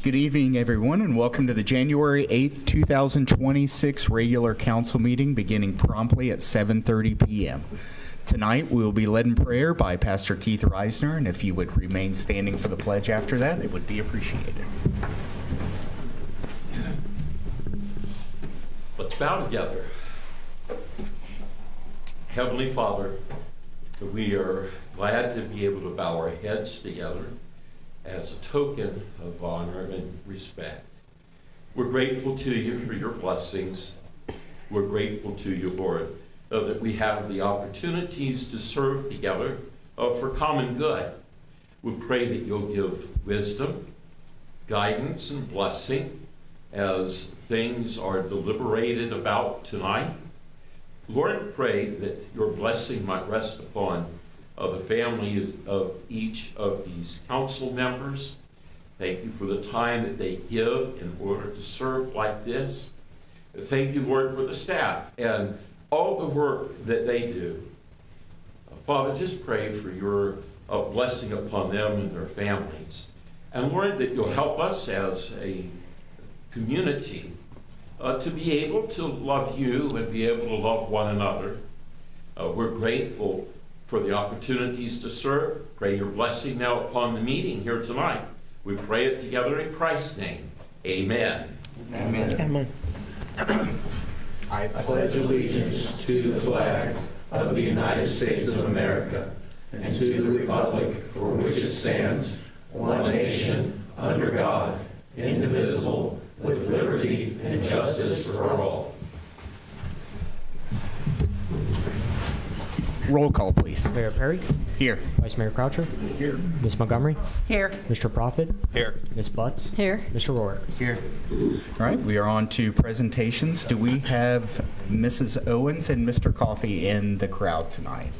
Good evening, everyone, and welcome to the January 8th, 2026 regular council meeting beginning promptly at 7:30 p.m. Tonight, we will be led in prayer by Pastor Keith Reisner, and if you would remain standing for the pledge after that, it would be appreciated. Let's bow together. Heavenly Father, we are glad to be able to bow our heads together as a token of honor and respect. We're grateful to you for your blessings. We're grateful to you, Lord, that we have the opportunities to serve together for common good. We pray that you'll give wisdom, guidance, and blessing as things are deliberated about tonight. Lord, pray that your blessing might rest upon the families of each of these council members. Thank you for the time that they give in order to serve like this. Thank you, Lord, for the staff and all the work that they do. Father, just pray for your blessing upon them and their families. And Lord, that you'll help us as a community to be able to love you and be able to love one another. We're grateful for the opportunities to serve. Pray your blessing now upon the meeting here tonight. We pray it together in Christ's name. Amen. Amen. Amen. I pledge allegiance to the flag of the United States of America and to the republic for which it stands, one nation, under God, indivisible, with liberty and justice for all. Roll call, please. Mayor Perry? Here. Vice Mayor Croucher? Here. Ms. Montgomery? Here. Mr. Prophet? Here. Ms. Butts? Here. Mr. Rourke? Here. All right, we are on to presentations. Do we have Mrs. Owens and Mr. Coffey in the crowd tonight?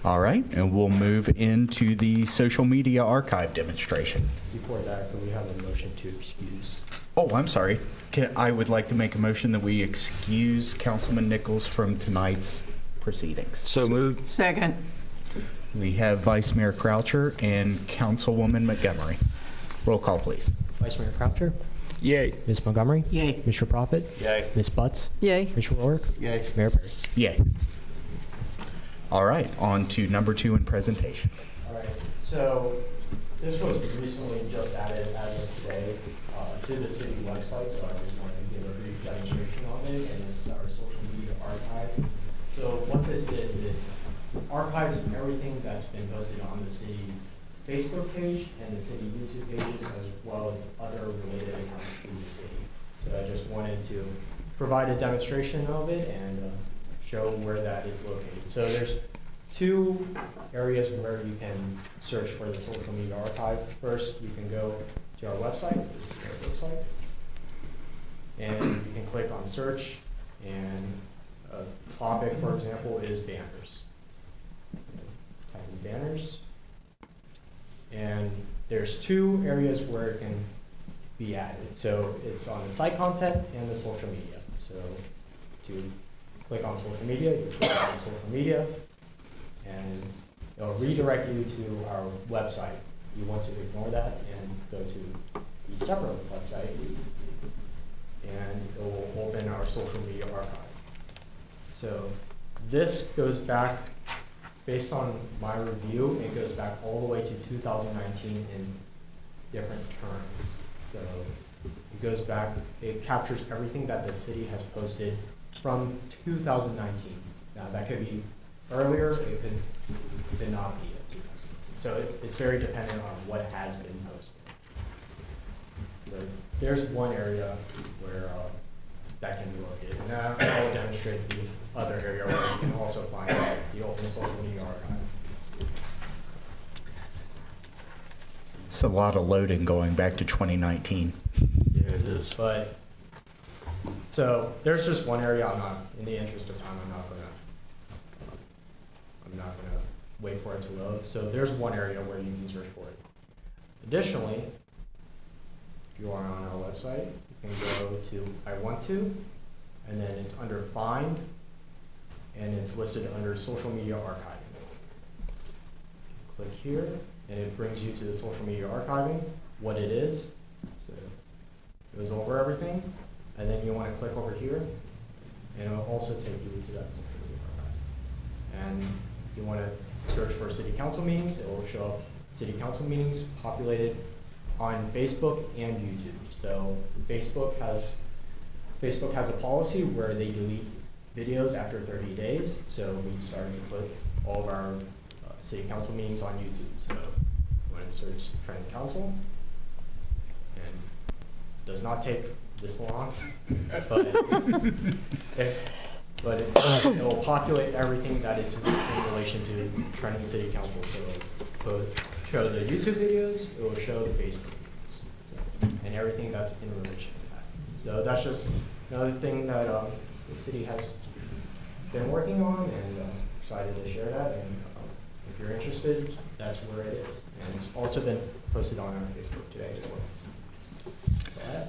All right, and we'll move into the social media archive demonstration. Before that, can we have a motion to excuse? Oh, I'm sorry. I would like to make a motion that we excuse Councilman Nichols from tonight's proceedings. So moved. Second. We have Vice Mayor Croucher and Councilwoman Montgomery. Roll call, please. Vice Mayor Croucher? Yay. Ms. Montgomery? Yay. Mr. Prophet? Yay. Ms. Butts? Yay. Mr. Rourke? Yay. Mayor Perry? Yay. All right, on to number 2 in presentations. All right, so this was recently just added as of today to the city website, so I just wanted to give a brief demonstration of it, and it's our social media archive. So what this is, it archives everything that's been posted on the city Facebook page and the city YouTube pages, as well as other related accounts to the city. So I just wanted to provide a demonstration of it and show where that is located. So there's 2 areas where you can search for the social media archive. First, you can go to our website. This is what it looks like. And you can click on search, and a topic, for example, is banners. Type in banners. And there's 2 areas where it can be added. So it's on the site content and the social media. So to click on social media, you click on social media, and it'll redirect you to our website. You want to ignore that and go to the separate website, and it will open our social media archive. So this goes back, based on my review, it goes back all the way to 2019 in different terms. So it goes back, it captures everything that the city has posted from 2019. Now that could be earlier, it could not be at 2019. So it's very dependent on what has been posted. So there's one area where that can be located. And now I will demonstrate the other area where you can also find the open social media archive. It's a lot of loading going back to 2019. Yeah, it is. But so there's just one area. I'm not, in the interest of time, I'm not gonna wait for it to load. So there's one area where you can search for it. Additionally, if you are on our website, you can go to I want to, and then it's under find, and it's listed under social media archiving. Click here, and it brings you to the social media archiving, what it is. So it goes over everything, and then you want to click over here, and it will also take you to that social media archive. And if you want to search for city council meetings, it will show up city council meetings populated on Facebook and YouTube. So Facebook has a policy where they delete videos after 30 days. So we started to put all of our city council meetings on YouTube. So you want to search Trenton Council, and it does not take this long, but it will populate everything that it's in relation to Trenton City Council. So it will show the YouTube videos, it will show the Facebook videos, and everything that's in relation to that. So that's just another thing that the city has been working on, and excited to share that. And if you're interested, that's where it is. And it's also been posted on our Facebook today as well. So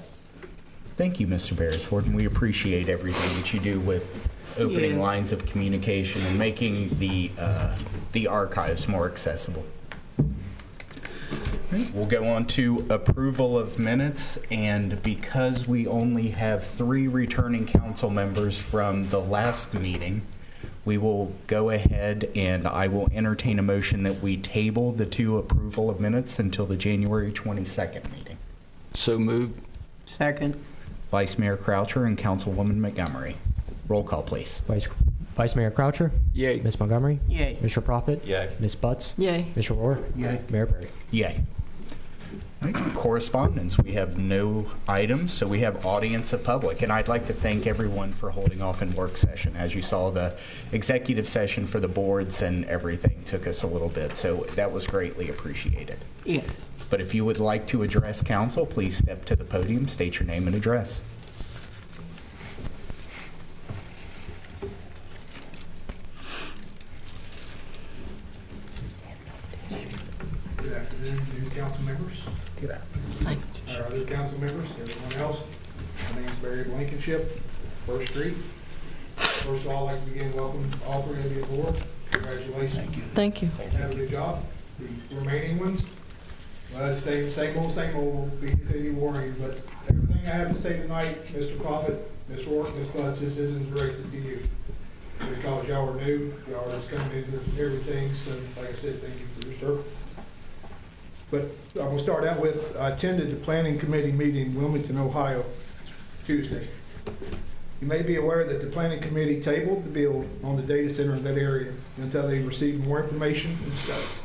Thank you, Mr. Beresford, and we appreciate everything that you do with opening Yes. lines of communication and making the archives more accessible. We'll go on to approval of minutes, and because we only have 3 returning council members from the last meeting, we will go ahead and I will entertain a motion that we table the 2 approval of minutes until the January 22nd meeting. So moved. Second. Vice Mayor Croucher and Councilwoman Montgomery. Roll call, please. Vice Mayor Croucher, Yay. Ms. Montgomery, Yay. Mr. Prophet, Yay. Ms. Butts, Yay. Mr. Rohr, Yay. Mayor Perry. Yay. All right, correspondence, we have no items, so we have audience of public. And I'd like to thank everyone for holding off in work session. As you saw, the executive session for the boards and everything took us a little bit, so that was greatly appreciated. Yes. But if you would like to address council, please step to the podium, state your name and address. Good afternoon, new council members, our other council members, everyone else. My name's Barry Blankenship, First Street. First of all, I'd like to begin welcoming all 3 of you aboard. Congratulations. Thank you. Have a good job. The remaining ones, well, it's same old, we'll be continue warning, but everything I have to say tonight, Mr. Prophet, Ms. Rourke, Ms. Butts, this isn't directed to you. Because y'all are new, y'all are just coming into everything, so like I said, thank you for your service. But I'm gonna start out with, I attended the planning committee meeting in Wilmington, Ohio, Tuesday. You may be aware that the planning committee tabled the bill on the data center in that area until they received more information and studies.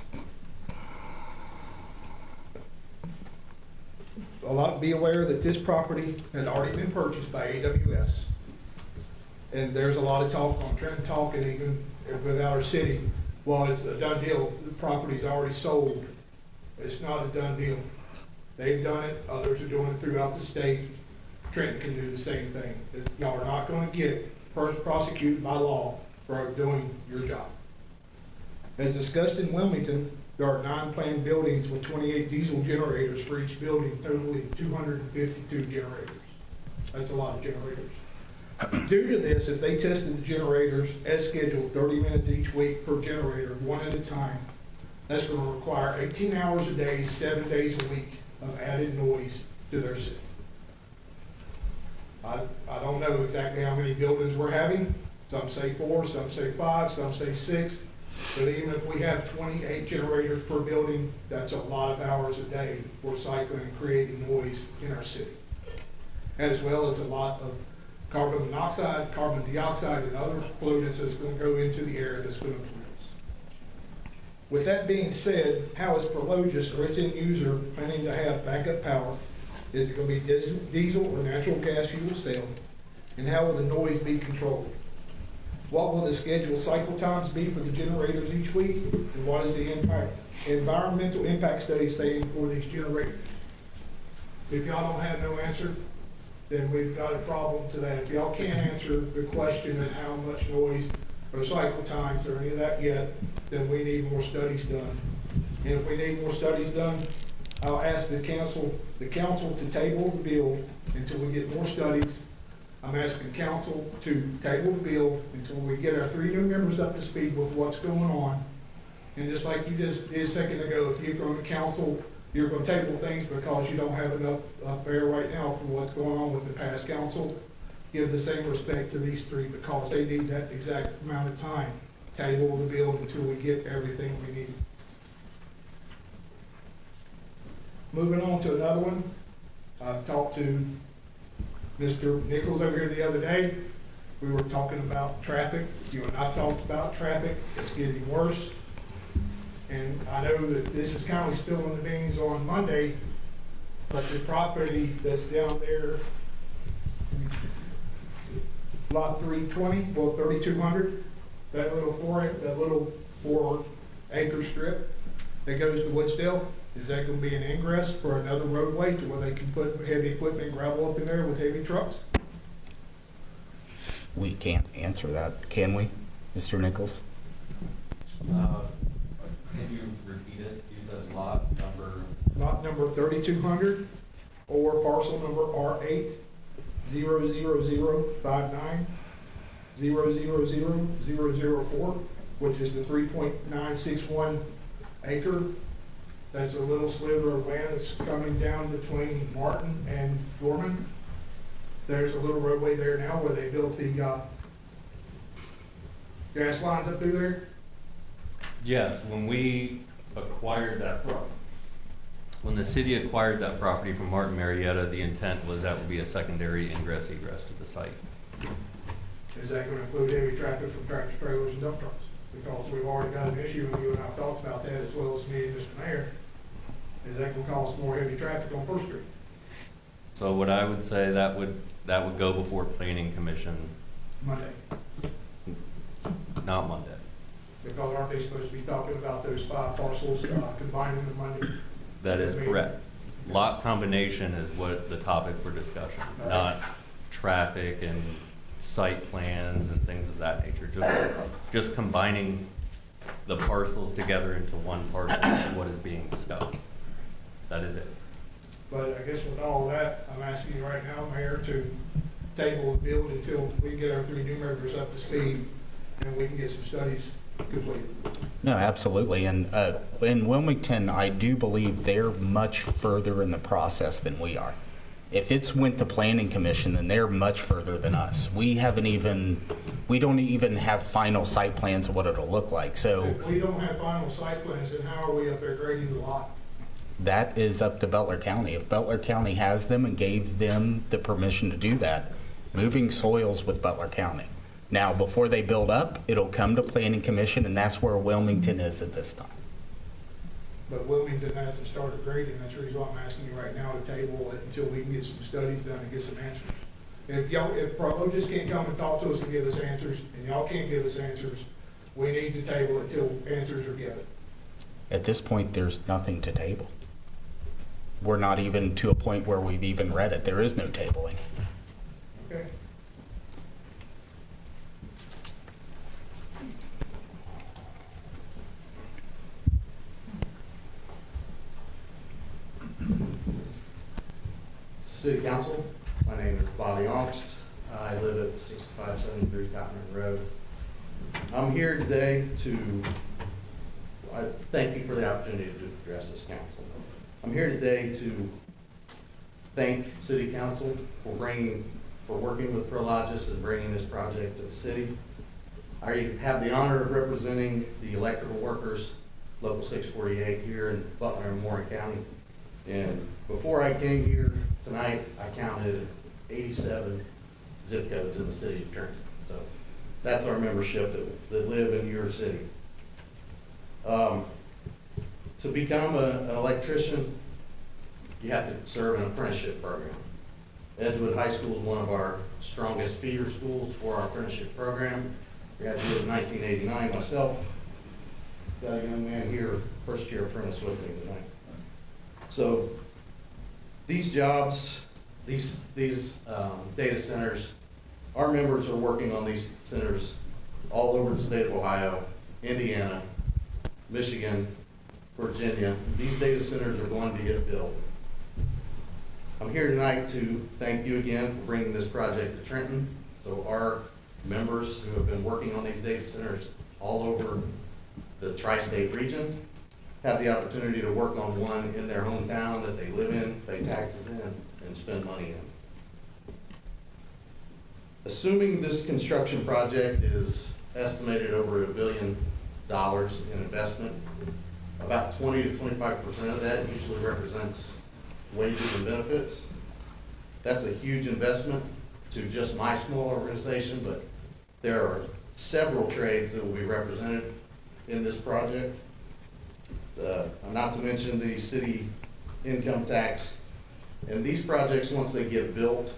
Be aware that this property had already been purchased by AWS. And there's a lot of talk on Trenton Talk, and even without our city, well, it's a done deal, the property's already sold. It's not a done deal. They've done it, others are doing it throughout the state. Trenton can do the same thing. Y'all are not gonna get prosecuted by law for doing your job. As discussed in Wilmington, there are 9 planned buildings with 28 diesel generators for each building, totaling 252 generators. That's a lot of generators. Due to this, if they tested the generators as scheduled, 30 minutes each week per generator, one at a time, that's going to require 18 hours a day, 7 days a week of added noise to their system. I don't know exactly how many buildings we're having. Some say 4, some say 5, some say 6. But even if we have 28 generators per building, that's a lot of hours a day for cycling and creating noise in our city, as well as a lot of carbon monoxide, carbon dioxide, and other pollutants that's going to go into the air that's going to pollute us. With that being said, how is Prologis or its end user planning to have backup power? Is it going to be diesel or natural gas fuel cell? And how will the noise be controlled? What will the scheduled cycle times be for the generators each week? And what is the environmental impact study saying for these generators? If y'all don't have no answer, then we've got a problem to that. If y'all can't answer the question of how much noise or cycle times or any of that yet, then we need more studies done. And if we need more studies done, I'll ask the council to table the bill until we get more studies. I'm asking council to table the bill until we get our 3 new members up to speed with what's going on. And just like you just did a second ago, if you're going to council, you're going to table things because you don't have enough up there right now for what's going on with the past council, give the same respect to these three because they need that exact amount of time. Table the bill until we get everything we need. Moving on to another one, I talked to Mr. Nichols over here the other day. We were talking about traffic. You and I talked about traffic. It's getting worse. And I know that this is kind of still in the beans on Monday, but the property that's down there, lot 320, well, 3200, that little 4-acre strip that goes to Woodsdale, is that going to be an ingress for another roadway to where they can put heavy equipment, gravel up in there with heavy trucks? We can't answer that, can we, Mr. Nichols? Can you repeat it? You said lot number? Lot number 3200 or parcel number R8 00059 000 which is the 3.961 acre. That's a little sliver of land that's coming down between Martin and Dorman. There's a little roadway there now where they built the gas lines up through there. Yes, when we acquired that property, when the city acquired that property from Martin Marietta, the intent was that would be a secondary ingress egress to the site. Is that going to include heavy traffic from tractor trailers and dump trucks? Because we've already got an issue, and you and I have talked about that as well as me and Mr. Mayor. Is that going to cause more heavy traffic on First Street? So what I would say that would go before planning commission, Monday? not Monday. Because aren't they supposed to be talking about those 5 parcels, combining them Monday? That is correct. Lot combination is what the topic for discussion, not traffic and site plans and things of that nature. Just combining the parcels together into one parcel is what is being discussed. That is it. But I guess with all that, I'm asking you right now, Mayor, to table the bill until we can get our 3 new members up to speed and we can get some studies completed. No, absolutely. And in Wilmington, I do believe they're much further in the process than we are. If it's went to planning commission, then they're much further than us. We don't even have final site plans of what it'll look like. So If we don't have final site plans, then how are we up there grading the lot? that is up to Butler County. If Butler County has them and gave them the permission to do that, moving soils with Butler County. Now, before they build up, it'll come to planning commission, and that's where Wilmington is at this time. But Wilmington hasn't started grading. That's the reason why I'm asking you right now to table it until we can get some studies done and get some answers. If Prologis can't come and talk to us and give us answers, and y'all can't give us answers, we need to table it until answers are given. At this point, there's nothing to table. We're not even to a point where we've even read it. There is no tabling. Okay? City Council, my name is Bobby Ongst. I live at 6573 Cotton Road. I'm here today I thank you for the opportunity to address this council. I'm here today to thank City Council for working with Prologis and bringing this project to the city. I have the honor of representing the electrical workers, Local 648 here in Butler and Warren County. And before I came here tonight, I counted 87 zip codes in the city of Trenton. So that's our membership that live in your city. To become an electrician, you have to serve an apprenticeship program. Edgewood High School is one of our strongest feeder schools for our apprenticeship program. Graduated in 1989 myself. Got a young man here, first year apprentice with me tonight. So these jobs, these data centers, our members are working on these centers all over the state of Ohio, Indiana, Michigan, Virginia. These data centers are going to get built. I'm here tonight to thank you again for bringing this project to Trenton. So our members who have been working on these data centers all over the tri-state region have the opportunity to work on one in their hometown that they live in, pay taxes in, and spend money in. Assuming this construction project is estimated over $1 billion in investment, about 20 to 25% of that usually represents wages and benefits. That's a huge investment to just my small organization, but there are several trades that will be represented in this project. Not to mention the city income tax. And these projects, once they get built,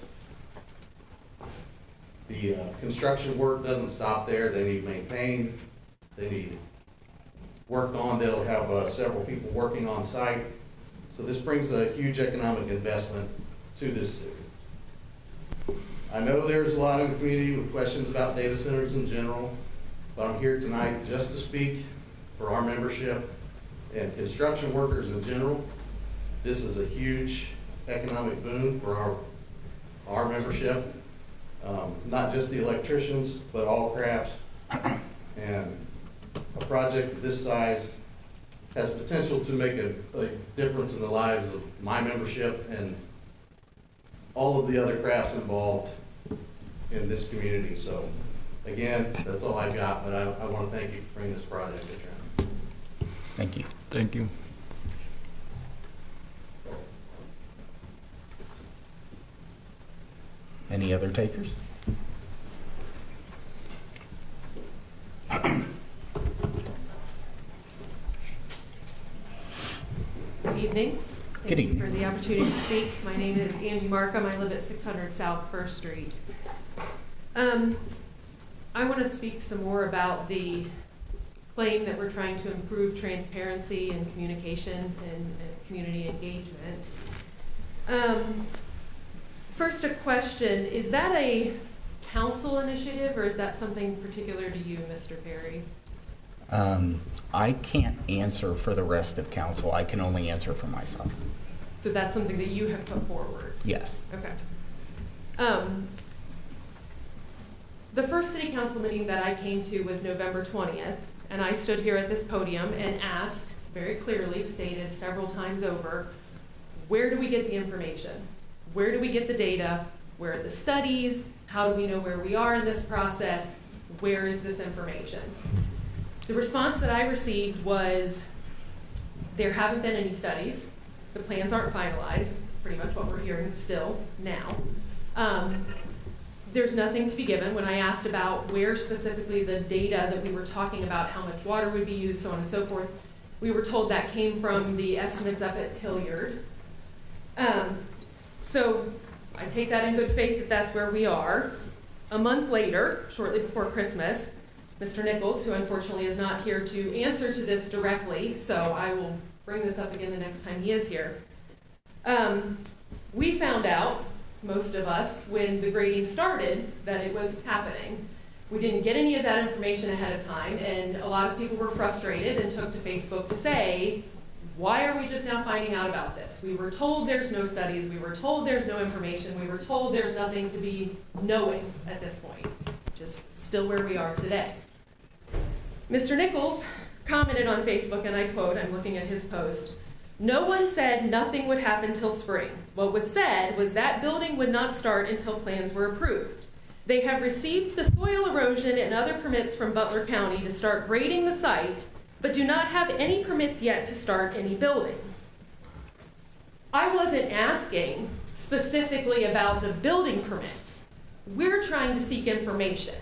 the construction work doesn't stop there. They need maintained, they need worked on. They'll have several people working on site. So this brings a huge economic investment to this city. I know there's a lot in the community with questions about data centers in general, but I'm here tonight just to speak for our membership and construction workers in general. This is a huge economic boon for our membership, not just the electricians, but all crafts. And a project of this size has potential to make a difference in the lives of my membership and all of the other crafts involved in this community. So again, that's all I got, but I want to thank you for bringing this project to Trent. Thank you. Thank you. Any other takers? Good evening. Good evening. Thank you for the opportunity to speak. My name is Angie Markham. I live at 600 South First Street. I want to speak some more about the claim that we're trying to improve transparency and communication and community engagement. First, a question. Is that a council initiative, or is that something particular to you, Mr. Perry? I can't answer for the rest of council. I can only answer for myself. So that's something that you have put forward? Yes. Okay. The first city council meeting that I came to was November 20th, and I stood here at this podium and asked, very clearly stated several times over, where do we get the information? Where do we get the data? Where are the studies? How do we know where we are in this process? Where is this information? The response that I received was, there haven't been any studies. The plans aren't finalized. It's pretty much what we're hearing still now. There's nothing to be given. When I asked about where specifically the data that we were talking about, how much water would be used, so on and so forth, we were told that came from the estimates up at Hilliard. So I take that in good faith that that's where we are. A month later, shortly before Christmas, Mr. Nichols, who unfortunately is not here to answer to this directly, so I will bring this up again the next time he is here. We found out, most of us, when the grading started, that it was happening. We didn't get any of that information ahead of time, and a lot of people were frustrated and took to Facebook to say, why are we just now finding out about this? We were told there's no studies, we were told there's no information, we were told there's nothing to be knowing at this point, just still where we are today. Mr. Nichols commented on Facebook, and I quote, I'm looking at his post, "No one said nothing would happen till spring. What was said was that building would not start until plans were approved. They have received the soil erosion and other permits from Butler County to start grading the site, but do not have any permits yet to start any building." I wasn't asking specifically about the building permits. We're trying to seek information.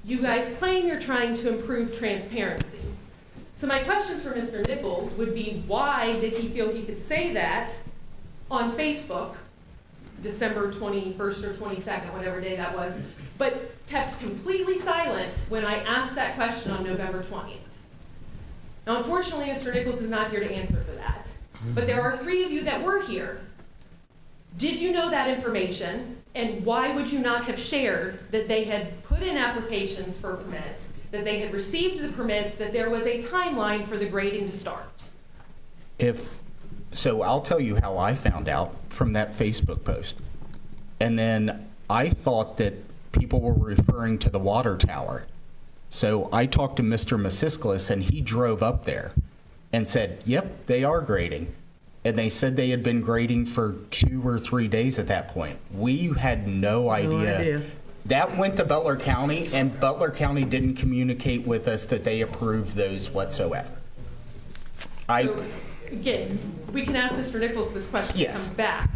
You guys claim you're trying to improve transparency. So my questions for Mr. Nichols would be, why did he feel he could say that on Facebook, December 21st or 22nd, whatever day that was, but kept completely silent when I asked that question on November 20th? Now, unfortunately, Mr. Nichols is not here to answer for that, but there are 3 of you that were here. Did you know that information, and why would you not have shared that they had put in applications for permits, that they had received the permits, that there was a timeline for the grading to start? So I'll tell you how I found out from that Facebook post. And then I thought that people were referring to the water tower. So I talked to Mr. Masisklis, and he drove up there and said, yep, they are grading. And they said they had been grading for 2 or 3 days at that point. We had no idea. That went to Butler County, and Butler County didn't communicate with us that they approved those whatsoever. So, again, we can ask Mr. Nichols this question when he Yes. comes back.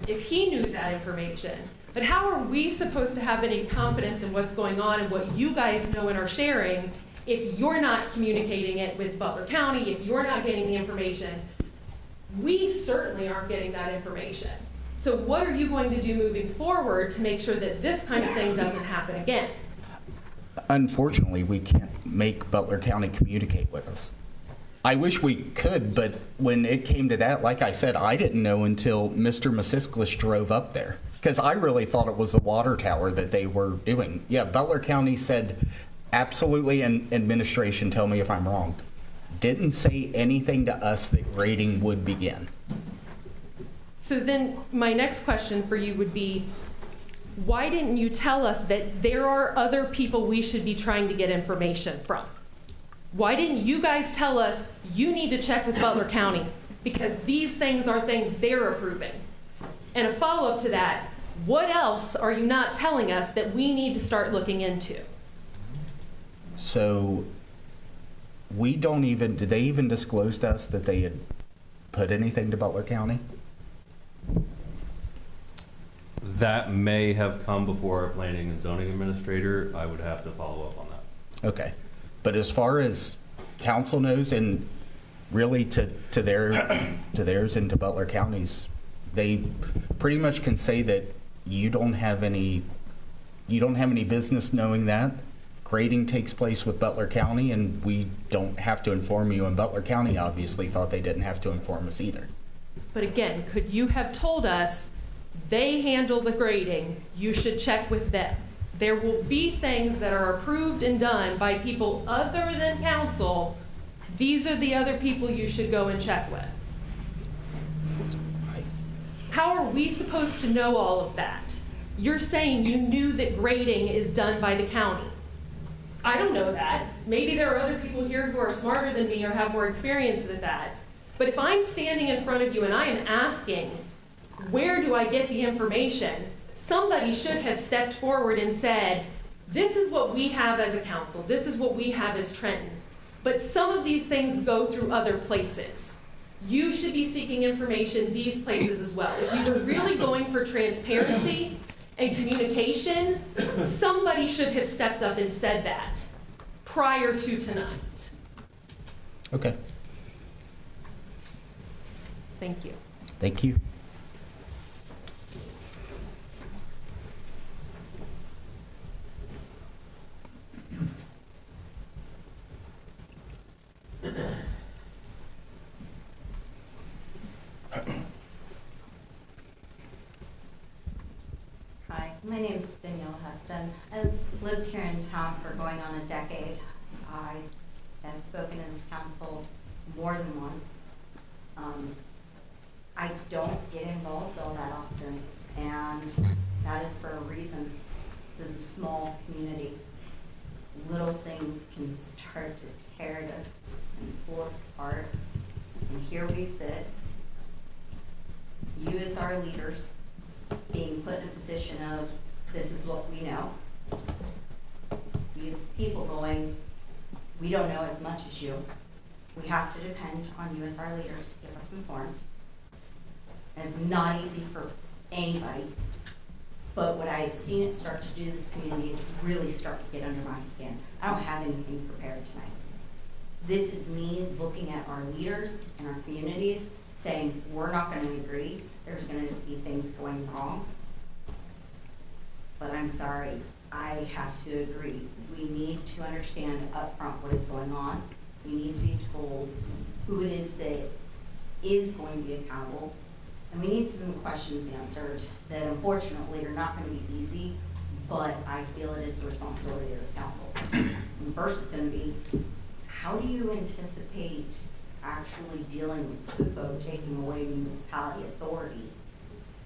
If he knew that information, but how are we supposed to have any confidence in what's going on and what you guys know and are sharing if you're not communicating it with Butler County, if you're not getting the information? We certainly aren't getting that information. So what are you going to do moving forward to make sure that this kind of thing doesn't happen again? Unfortunately, we can't make Butler County communicate with us. I wish we could, but when it came to that, like I said, I didn't know until Mr. Masisklis drove up there. Because I really thought it was the water tower that they were doing. Yeah, Butler County said absolutely, and administration, tell me if I'm wrong, didn't say anything to us that grading would begin. So then my next question for you would be, why didn't you tell us that there are other people we should be trying to get information from? Why didn't you guys tell us you need to check with Butler County because these things are things they're approving? And a follow-up to that, what else are you not telling us that we need to start looking into? So we don't even, did they even disclose to us that they had put anything to Butler County? That may have come before our planning and zoning administrator. I would have to follow up on that. Okay. But as far as council knows, and really to theirs and to Butler County's, they pretty much can say that you don't have any business knowing that. Grading takes place with Butler County, and we don't have to inform you. And Butler County obviously thought they didn't have to inform us either. But again, could you have told us they handle the grading, you should check with them? There will be things that are approved and done by people other than council. These are the other people you should go and check with. How are we supposed to know all of that? You're saying you knew that grading is done by the county. I don't know that. Maybe there are other people here who are smarter than me or have more experience than that. But if I'm standing in front of you and I am asking, where do I get the information? Somebody should have stepped forward and said, this is what we have as a council. This is what we have as Trenton. But some of these things go through other places. You should be seeking information these places as well. If you were really going for transparency and communication, somebody should have stepped up and said that prior to tonight. Okay. Thank you. Thank you. Hi, my name is Danielle Heston. I've lived here in town for going on a decade. I have spoken in this council more than once. I don't get involved all that often, and that is for a reason. This is a small community. Little things can start to tear us and pull us apart. And here we sit, you as our leaders, being put in a position of, this is what we know. We have people going, we don't know as much as you. We have to depend on you as our leaders to keep us informed. It's not easy for anybody, but what I've seen it start to do to this community is really start to get under my skin. I don't have anything prepared tonight. This is me looking at our leaders and our communities saying, we're not going to agree. There's going to be things going wrong. But I'm sorry, I have to agree. We need to understand upfront what is going on. We need to be told who it is that is going to be accountable. And we need some questions answered that unfortunately are not going to be easy, but I feel it is the responsibility of this council. And the first is going to be, how do you anticipate actually dealing with PUCO taking away municipality authority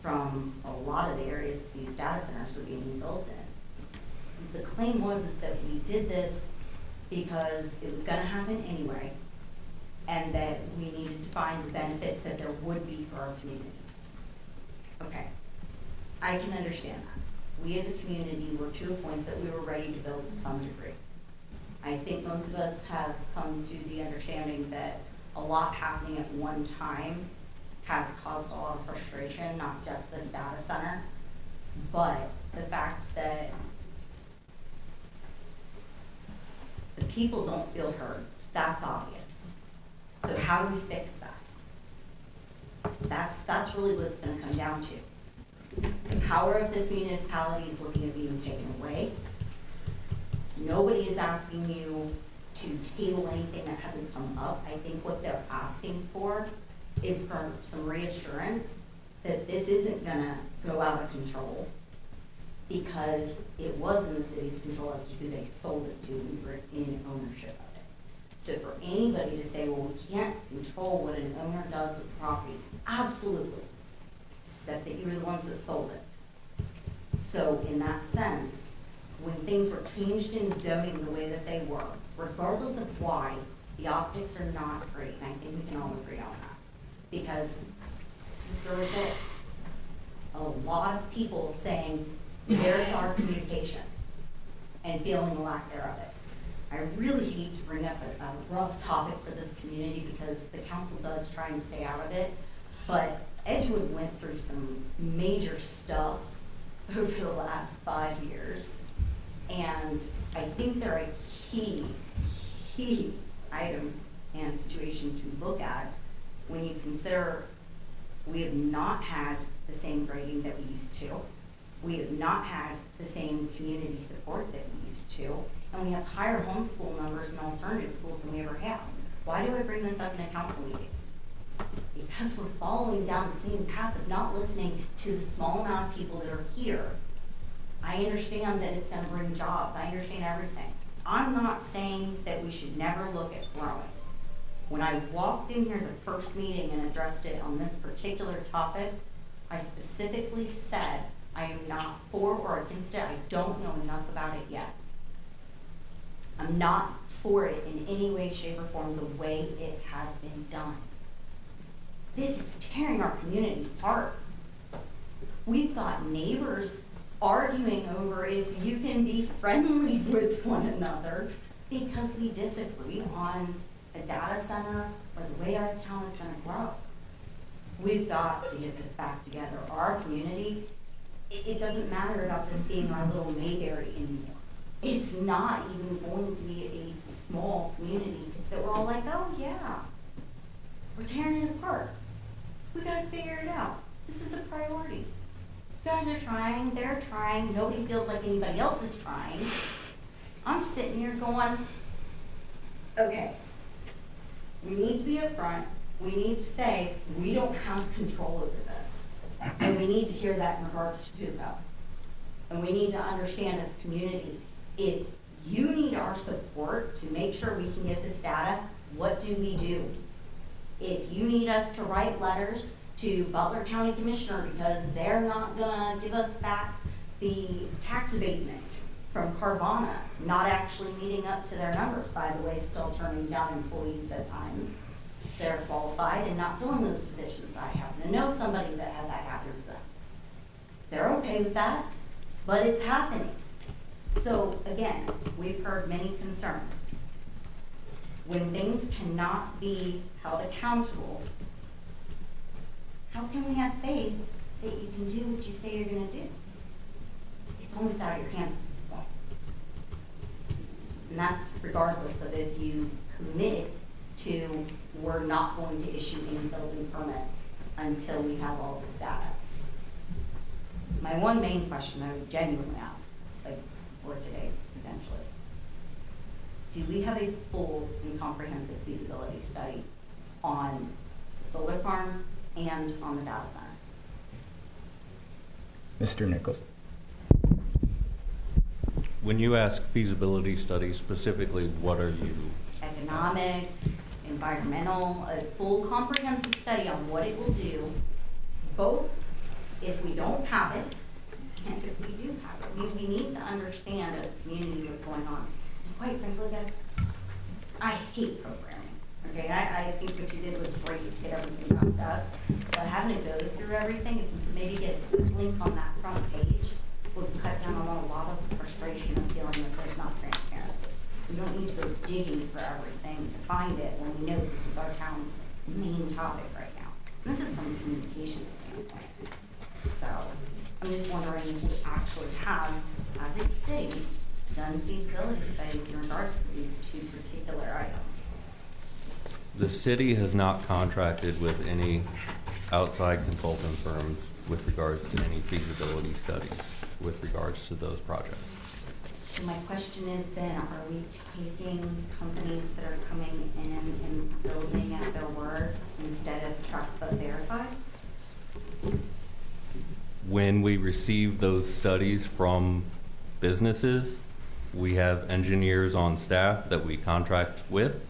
from a lot of the areas that these data centers are being built in? The claim was is that we did this because it was gonna happen anyway, and that we needed to find the benefits that there would be for our community. Okay, I can understand that. We as a community were to a point that we were ready to build to some degree. I think most of us have come to the understanding that a lot happening at one time has caused a lot of frustration, not just this data center, but the fact that the people don't feel heard, that's obvious. So how do we fix that? That's really what it's gonna come down to. The power of this municipality is looking at being taken away. Nobody is asking you to table anything that hasn't come up. I think what they're asking for is for some reassurance that this isn't gonna go out of control, because it was in the city's control as to who they sold it to, and we were in ownership of it. So for anybody to say, well, we can't control what an owner does with property, absolutely, except that you were the ones that sold it. So in that sense, when things were changed in zoning the way that they were, regardless of why, the optics are not great, and I think we can all agree on that. Because this is the result. A lot of people saying, there's our communication, and feeling the lack thereof it. I really hate to bring up a rough topic for this community because the council does try and stay out of it, but Edgewood went through some major stuff over the last 5 years, and I think they're a key item and situation to look at when you consider we have not had the same grading that we used to. We have not had the same community support that we used to, and we have higher homeschool numbers in alternative schools than we ever have. Why do I bring this up in a council meeting? Because we're following down the same path of not listening to the small amount of people that are here. I understand that it's gonna bring jobs, I understand everything. I'm not saying that we should never look at growing. When I walked in here the first meeting and addressed it on this particular topic, I specifically said, I am not for or against it, I don't know enough about it yet. I'm not for it in any way, shape, or form the way it has been done. This is tearing our community apart. We've got neighbors arguing over if you can be friendly with one another because we disagree on a data center or the way our town is gonna grow. We've got to get this back together. Our community, it doesn't matter about this being our little Mayberry anymore. It's not even going to be a small community that we're all like, oh yeah, we're tearing it apart. We gotta figure it out. This is a priority. You guys are trying, they're trying, nobody feels like anybody else is trying. I'm sitting here going, okay, we need to be upfront. We need to say, we don't have control over this. And we need to hear that in regards to PUCO. And we need to understand as a community, if you need our support to make sure we can get this data, what do we do? If you need us to write letters to Butler County Commissioner because they're not gonna give us back the tax abatement from Carvana, not actually meeting up to their numbers, by the way, still turning down employees at times. They're qualified and not filling those positions. I happen to know somebody that had that happen to them. They're okay with that, but it's happening. So again, we've heard many concerns. When things cannot be held accountable, how can we have faith that you can do what you say you're gonna do? It's almost out of your hands at this point. And that's regardless of if you commit to, we're not going to issue any building permits until we have all this data. My one main question I would genuinely ask, like for today, potentially, do we have a full and comprehensive feasibility study on the solar farm and on the data center? Mr. Nichols. When you ask feasibility study specifically, what are you? Economic, environmental, a full comprehensive study on what it will do, both if we don't have it and if we do have it. We need to understand as a community what's going on. And quite frankly, guys, I hate programming, okay? I think what you did was great to get everything wrapped up. But having to go through everything, if you could maybe get a quick link on that front page, would cut down on a lot of the frustration of feeling that there's not transparency. We don't need to go digging for everything to find it when we know this is our town's main topic right now. And this is from a communication standpoint. So I'm just wondering if we actually have, as a city, done feasibility studies in regards to these two particular items. The city has not contracted with any outside consulting firms with regards to any feasibility studies with regards to those projects. So my question is then, are we taking companies that are coming in and building at their word instead of trust but verify? When we receive those studies from businesses, we have engineers on staff that we contract with,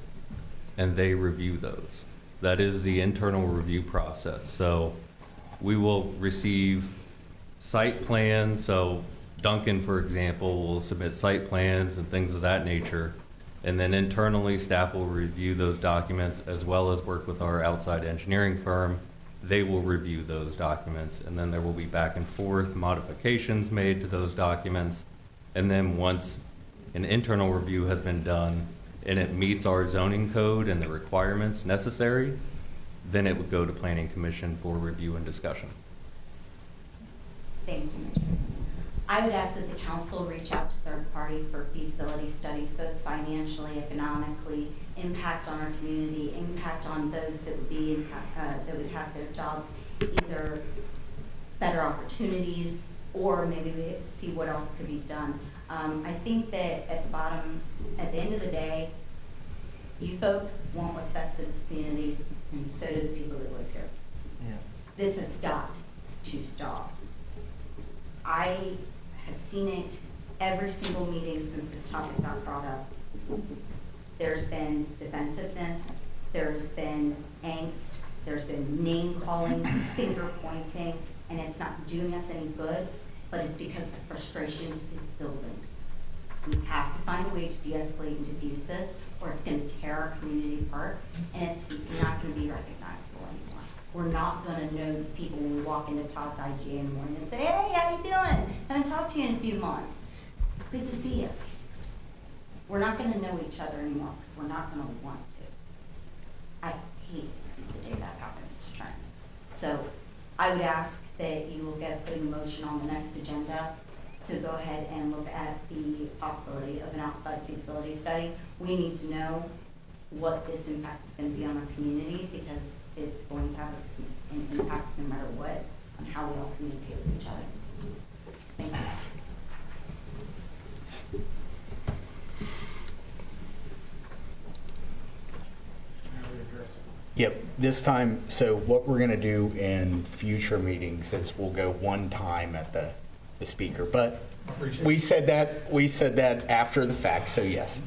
and they review those. That is the internal review process. So we will receive site plans. So Duncan, for example, will submit site plans and things of that nature. And then internally, staff will review those documents as well as work with our outside engineering firm. They will review those documents, and then there will be back and forth modifications made to those documents. And then once an internal review has been done and it meets our zoning code and the requirements necessary, then it would go to Planning Commission for review and discussion. Thank you, Mr. Davis. I would ask that the council reach out to third party for feasibility studies, both financially, economically, impact on our community, impact on those that would be that would have their jobs, either better opportunities or maybe we see what else could be done. I think that at the bottom, at the end of the day, you folks want what's best for this community, and so do the people that live here. Yeah. This has got to stop. I have seen it every single meeting since this topic got brought up. There's been defensiveness, there's been angst, there's been name calling, finger pointing, and it's not doing us any good, but it's because the frustration is building. We have to find a way to de-escalate and diffuse this, or it's going to tear our community apart, and it's not going to be recognizable anymore. We're not going to know people when we walk into Todd's IGA in the morning and say, hey, how you doing? Haven't talked to you in a few months. It's good to see you. We're not going to know each other anymore because we're not going to want to. I hate to see the day that happens to turn. So I would ask that you look at putting a motion on the next agenda to go ahead and look at the possibility of an outside feasibility study. We need to know what this impact is going to be on our community because it's going to have an impact no matter what on how we all communicate with each other. Thank you. Yep, this time, so what we're gonna do in future meetings is we'll go one time at the speaker, but we said that after the fact, so yes.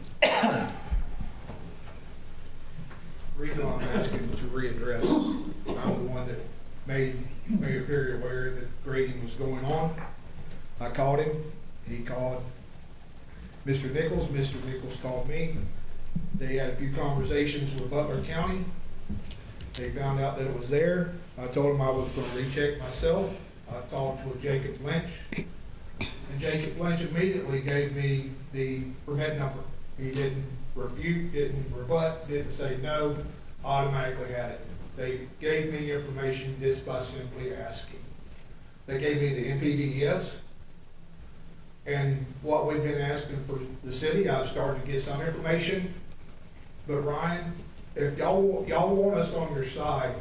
Reason I'm asking to readdress, I'm the one that made Mayor Perry aware that grading was going on. I called him, he called Mr. Nichols called me. They had a few conversations with Butler County. They found out that it was there. I told them I was going to recheck myself. I talked with Jacob Lynch, and Jacob Lynch immediately gave me the permit number. He didn't refute, didn't rebut, didn't say no, automatically had it. They gave me information just by simply asking. They gave me the MPDES, and what we've been asking for the city, I've started to get some information. But Ryan, if y'all want us on your side,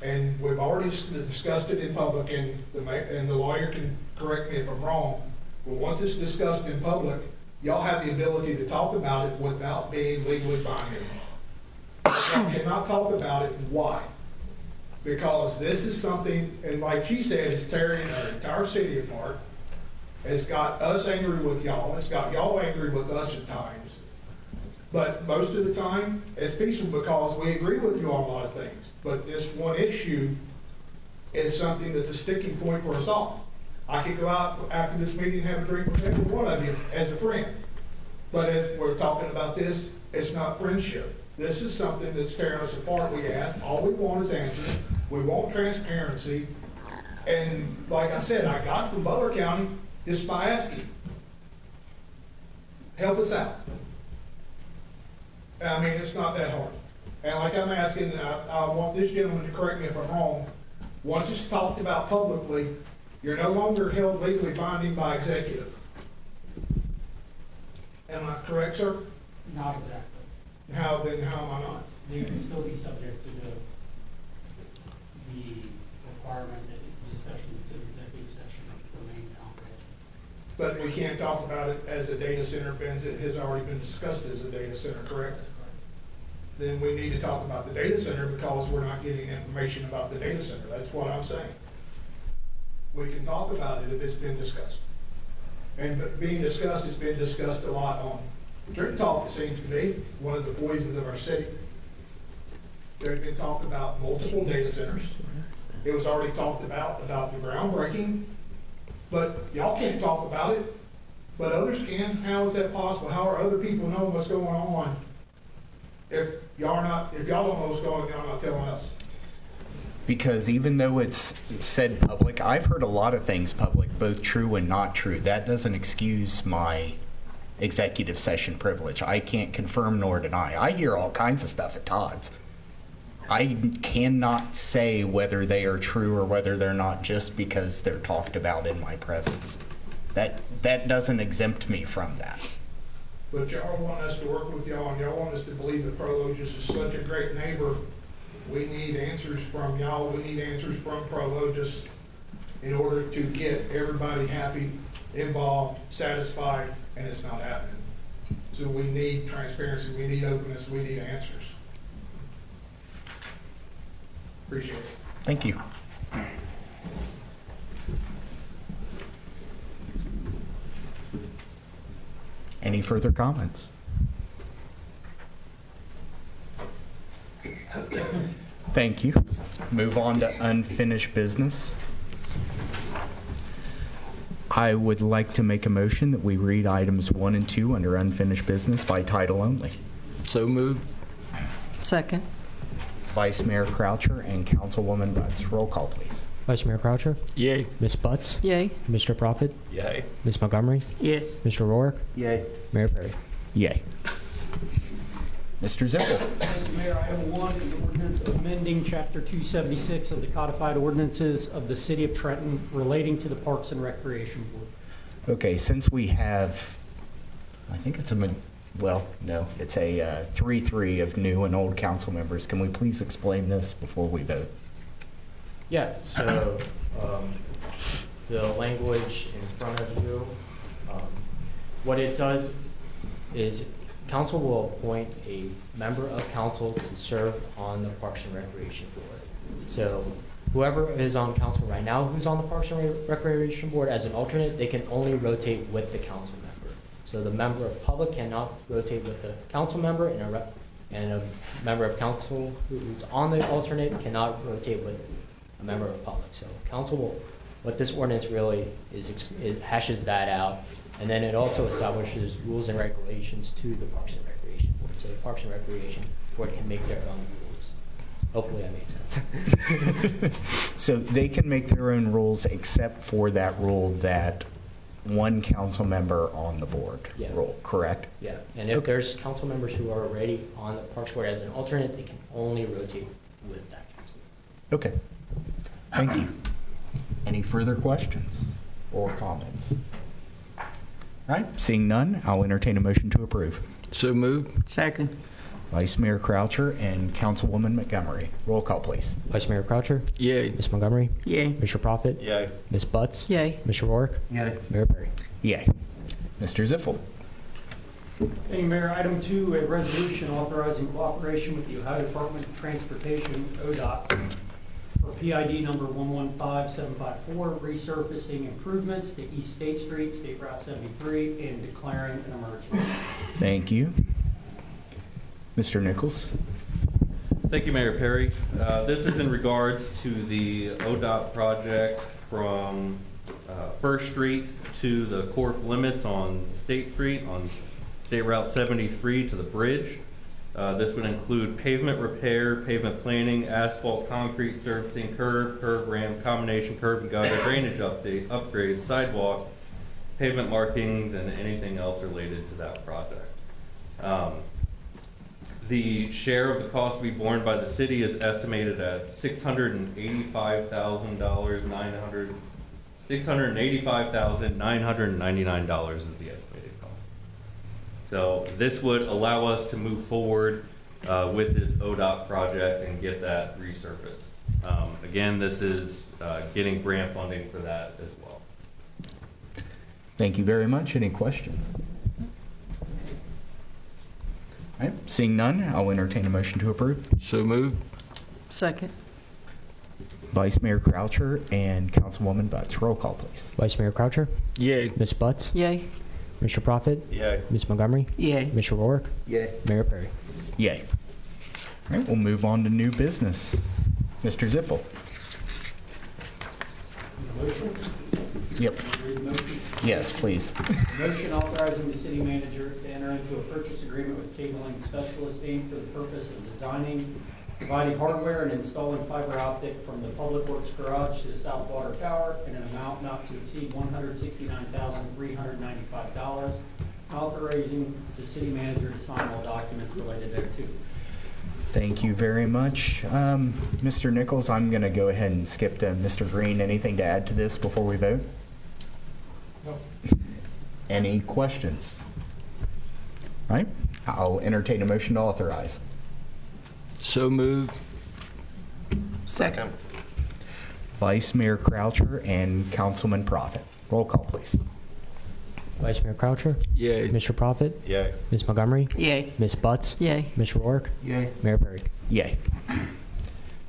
and we've already discussed it in public, and the lawyer can correct me if I'm wrong, but once it's discussed in public, y'all have the ability to talk about it without being legally binding. Y'all cannot talk about it. Why? Because this is something, and like she said, it's tearing our entire city apart. It's got us angry with y'all. It's got y'all angry with us at times. But most of the time, it's peaceful because we agree with you on a lot of things. But this one issue is something that's a sticking point for us all. I could go out after this meeting and have a drink with every one of you as a friend. But if we're talking about this, it's not friendship. This is something that's tearing us apart. All we want is answers. We want transparency. And like I said, I got from Butler County just by asking. Help us out. I mean, it's not that hard. And like I'm asking, I want this gentleman to correct me if I'm wrong. Once it's talked about publicly, you're no longer held legally binding by executive. Am I correct, sir? Not exactly. How am I not? They can still be subject to the requirement that discussions in executive session remain confidential. But we can't talk about it as a data center, because it has already been discussed as a data center, correct? That's correct. Then we need to talk about the data center because we're not getting information about the data center. That's what I'm saying. We can talk about it if it's been discussed. And being discussed, it's been discussed a lot on Drink Talk, it seems to be, one of the poisons of our city. There's been talk about multiple data centers. It was already talked about the groundbreaking, but y'all can't talk about it, but others can. How is that possible? How are other people knowing what's going on if y'all don't know what's going on, y'all not telling us? Because even though it's said public, I've heard a lot of things public, both true and not true. That doesn't excuse my executive session privilege. I can't confirm nor deny. I hear all kinds of stuff at Todd's. I cannot say whether they are true or whether they're not just because they're talked about in my presence. That doesn't exempt me from that. But y'all want us to work with y'all, and y'all want us to believe that Prologis is such a great neighbor. We need answers from y'all. We need answers from Prologis in order to get everybody happy, involved, satisfied, and it's not happening. So we need transparency. We need openness. We need answers. Appreciate it. Thank you. Any further comments? Thank you. Move on to unfinished business. I would like to make a motion that we read items 1 and 2 under unfinished business by title only. So moved. Second. Vice Mayor Croucher and Councilwoman Butts. Roll call, please. Vice Mayor Croucher, Yay. Ms. Butts, Yay. Mr. Prophet, Yay. Ms. Montgomery, Yes. Mr. Rourke, Yay. Mayor Perry. Yay. Mr. Zippel. Thank you, Mayor. Item 1, an ordinance amending Chapter 276 of the codified ordinances of the City of Trenton relating to the Parks and Recreation Board. Okay, since we have, I think it's it's a 3-3 of new and old council members. Can we please explain this before we vote? Yeah, so the language in front of you, what it does is council will appoint a member of council to serve on the Parks and Recreation Board. So whoever is on council right now who's on the Parks and Recreation Board as an alternate, they can only rotate with the council member. So the member of public cannot rotate with the council member, and a member of council who's on the alternate cannot rotate with a member of public. So council will, what this ordinance really is, it hashes that out, and then it also establishes rules and regulations to the Parks and Recreation Board. So the Parks and Recreation Board can make their own rules. Hopefully that made sense. So they can make their own rules except for that rule that one council member on the board Yeah. rule, correct? Yeah, and if Okay. there's council members who are already on the Parks Board as an alternate, they can only rotate with that council. Okay. Thank you. Any further questions or comments? All right, seeing none, I'll entertain a motion to approve. So moved. Second. Vice Mayor Croucher and Councilwoman Montgomery. Roll call, please. Vice Mayor Croucher, Yay. Ms. Montgomery, Yay. Mr. Prophet, Yay. Ms. Butts, Yay. Mr. Rourke, Yay. Mayor Perry. Yay. Mr. Ziffel. Thank you, Mayor. Item 2, a resolution authorizing cooperation with the Ohio Department of Transportation, ODOT, for PID number 115754, resurfacing improvements to East State Street, State Route 73, and declaring an emergency. Thank you. Mr. Nichols. Thank you, Mayor Perry. This is in regards to the ODOT project from First Street to the Corp limits on State Street on State Route 73 to the bridge. This would include pavement repair, pavement planning, asphalt, concrete surfacing, curb ramp, combination curb and gutter, drainage upgrades, sidewalk, pavement markings, and anything else related to that project. The share of the cost to be borne by the city is estimated at $685,999 is the estimated cost. So this would allow us to move forward with this ODOT project and get that resurfaced. Again, this is getting grant funding for that as well. Thank you very much. Any questions? All right, seeing none, I'll entertain a motion to approve. So moved. Second. Vice Mayor Croucher and Councilwoman Butts. Roll call, please. Vice Mayor Croucher, Yay. Ms. Butts, Yay. Mr. Prophet, Yay. Ms. Montgomery, Yay. Mr. Rourke, Yay. Mayor Perry. Yay. All right, we'll move on to new business. Mr. Ziffel. Motions? Yep. Read the motion. Yes, please. Motion authorizing the city manager to enter into a purchase agreement with Cabling Specialist Inc. for the purpose of designing, providing hardware and installing fiber optic from the Public Works Garage to the South Water Tower in an amount not to exceed $169,395, authorizing the city manager to sign all documents related thereto. Thank you very much. Mr. Nichols, I'm going to go ahead and skip to Mr. Green. Anything to add to this before we vote? No. Any questions? All right, I'll entertain a motion to authorize. So moved. Second. Vice Mayor Croucher and Councilman Prophet. Roll call, please. Vice Mayor Croucher, Yay. Mr. Prophet, Yay. Ms. Montgomery, Yay. Ms. Butts, Yay. Mr. Rourke, Yay. Mayor Perry. Yay.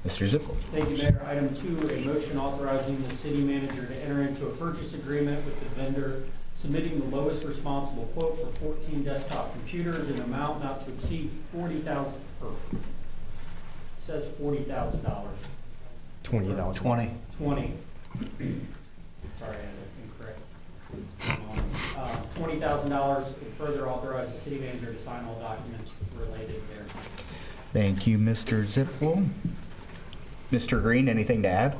Mr. Ziffel. Thank you, Mayor. Item 2, a motion authorizing the city manager to enter into a purchase agreement with the vendor submitting the lowest responsible quote for 14 desktop computers in an amount not to exceed $40,000 per. It says $40,000. $20,000. 20. 20. Sorry, I had it incorrect. $20,000 and further authorize the city manager to sign all documents related there. Thank you, Mr. Ziffel. Mr. Green, anything to add?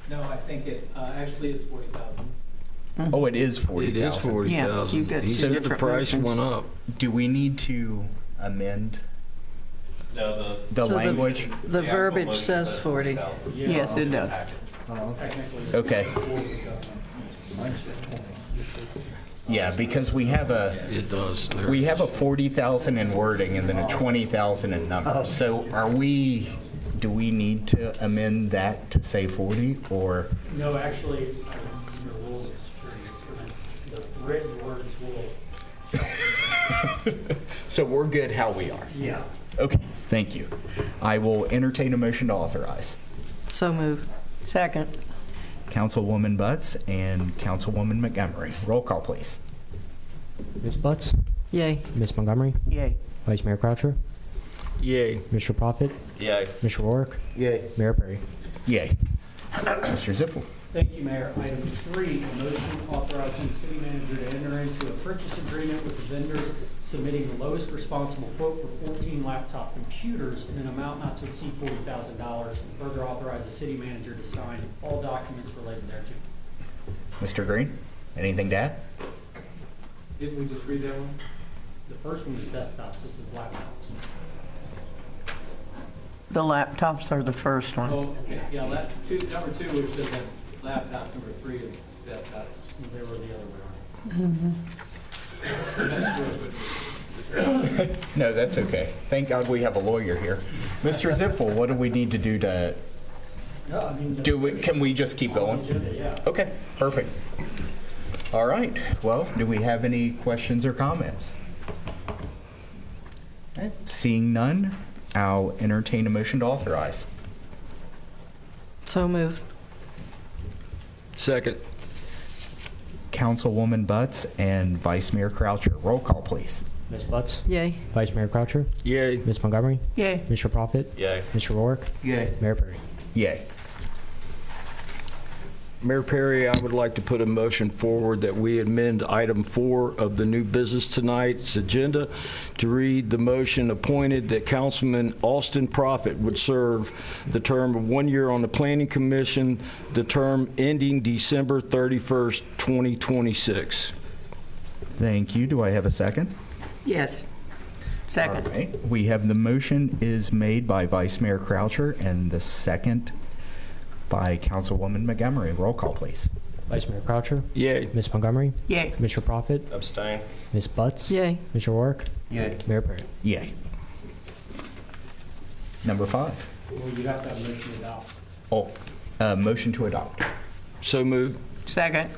No, I think it actually is 40,000. Oh, it is 40,000. It is 40,000. you got He two said the different price motions. went up. Do we need to amend No, the So the- language? The actual verbiage motion says 40. Yes, it does. Oh, Technically. Okay. Yeah, because we have a It does. There. 40,000 in wording and then a 20,000 in numbers. So do we need to amend that to say 40 or? No, actually, the rules of security instruments, the written words will. So we're good how we are? Yeah. Okay, thank you. I will entertain a motion to authorize. So moved. Second. Councilwoman Butts and Councilwoman Montgomery. Roll call, please. Ms. Butts, Yay. Ms. Montgomery, Yay. Vice Mayor Croucher, Yay. Mr. Prophet, Yay. Mr. Rourke, Yay. Mayor Perry. Yay. Mr. Ziffel. Thank you, Mayor. Item 3, a motion authorizing the city manager to enter into a purchase agreement with the vendors submitting the lowest responsible quote for 14 laptop computers in an amount not to exceed $40,000, and further authorize the city manager to sign all documents related thereto. Mr. Green, anything to add? Didn't we just read that one? The first one was desktops, this is laptops. The laptops are the first one. Oh, okay, yeah, number 2, which says that laptops, number 3 is desktop. They were the other way around. No, that's okay. Thank God we have a lawyer here. Mr. Ziffel, what do we need to do to No, I mean. do it? Can we just keep going? Agenda, yeah. Okay, perfect. All right. Well, do we have any questions or comments? All right. Seeing none, I'll entertain a motion to authorize. So moved. Second. Councilwoman Butts and Vice Mayor Croucher. Roll call, please. Ms. Butts, Yay. Vice Mayor Croucher, Yay. Ms. Montgomery, Yay. Mr. Prophet, Yay. Mr. Rourke, Yay. Mayor Perry. Yay. Mayor Perry, I would like to put a motion forward that we amend item 4 of the new business tonight's agenda to read the motion appointed that Councilman Austin Profit would serve the term of 1 year on the Planning Commission, the term ending December 31st, 2026. Thank you. Do I have a second? Yes. Second. All right. We have the motion is made by Vice Mayor Croucher and the second by Councilwoman Montgomery. Roll call, please. Vice Mayor Croucher, Yay. Ms. Montgomery, Yay. Mr. Prophet, Abstain. Ms. Butts, Yay. Mr. Rourke, Yay. Mayor Perry. Yay. Number 5. Well, you have to have a motion to adopt. Motion to adopt. So moved. Second.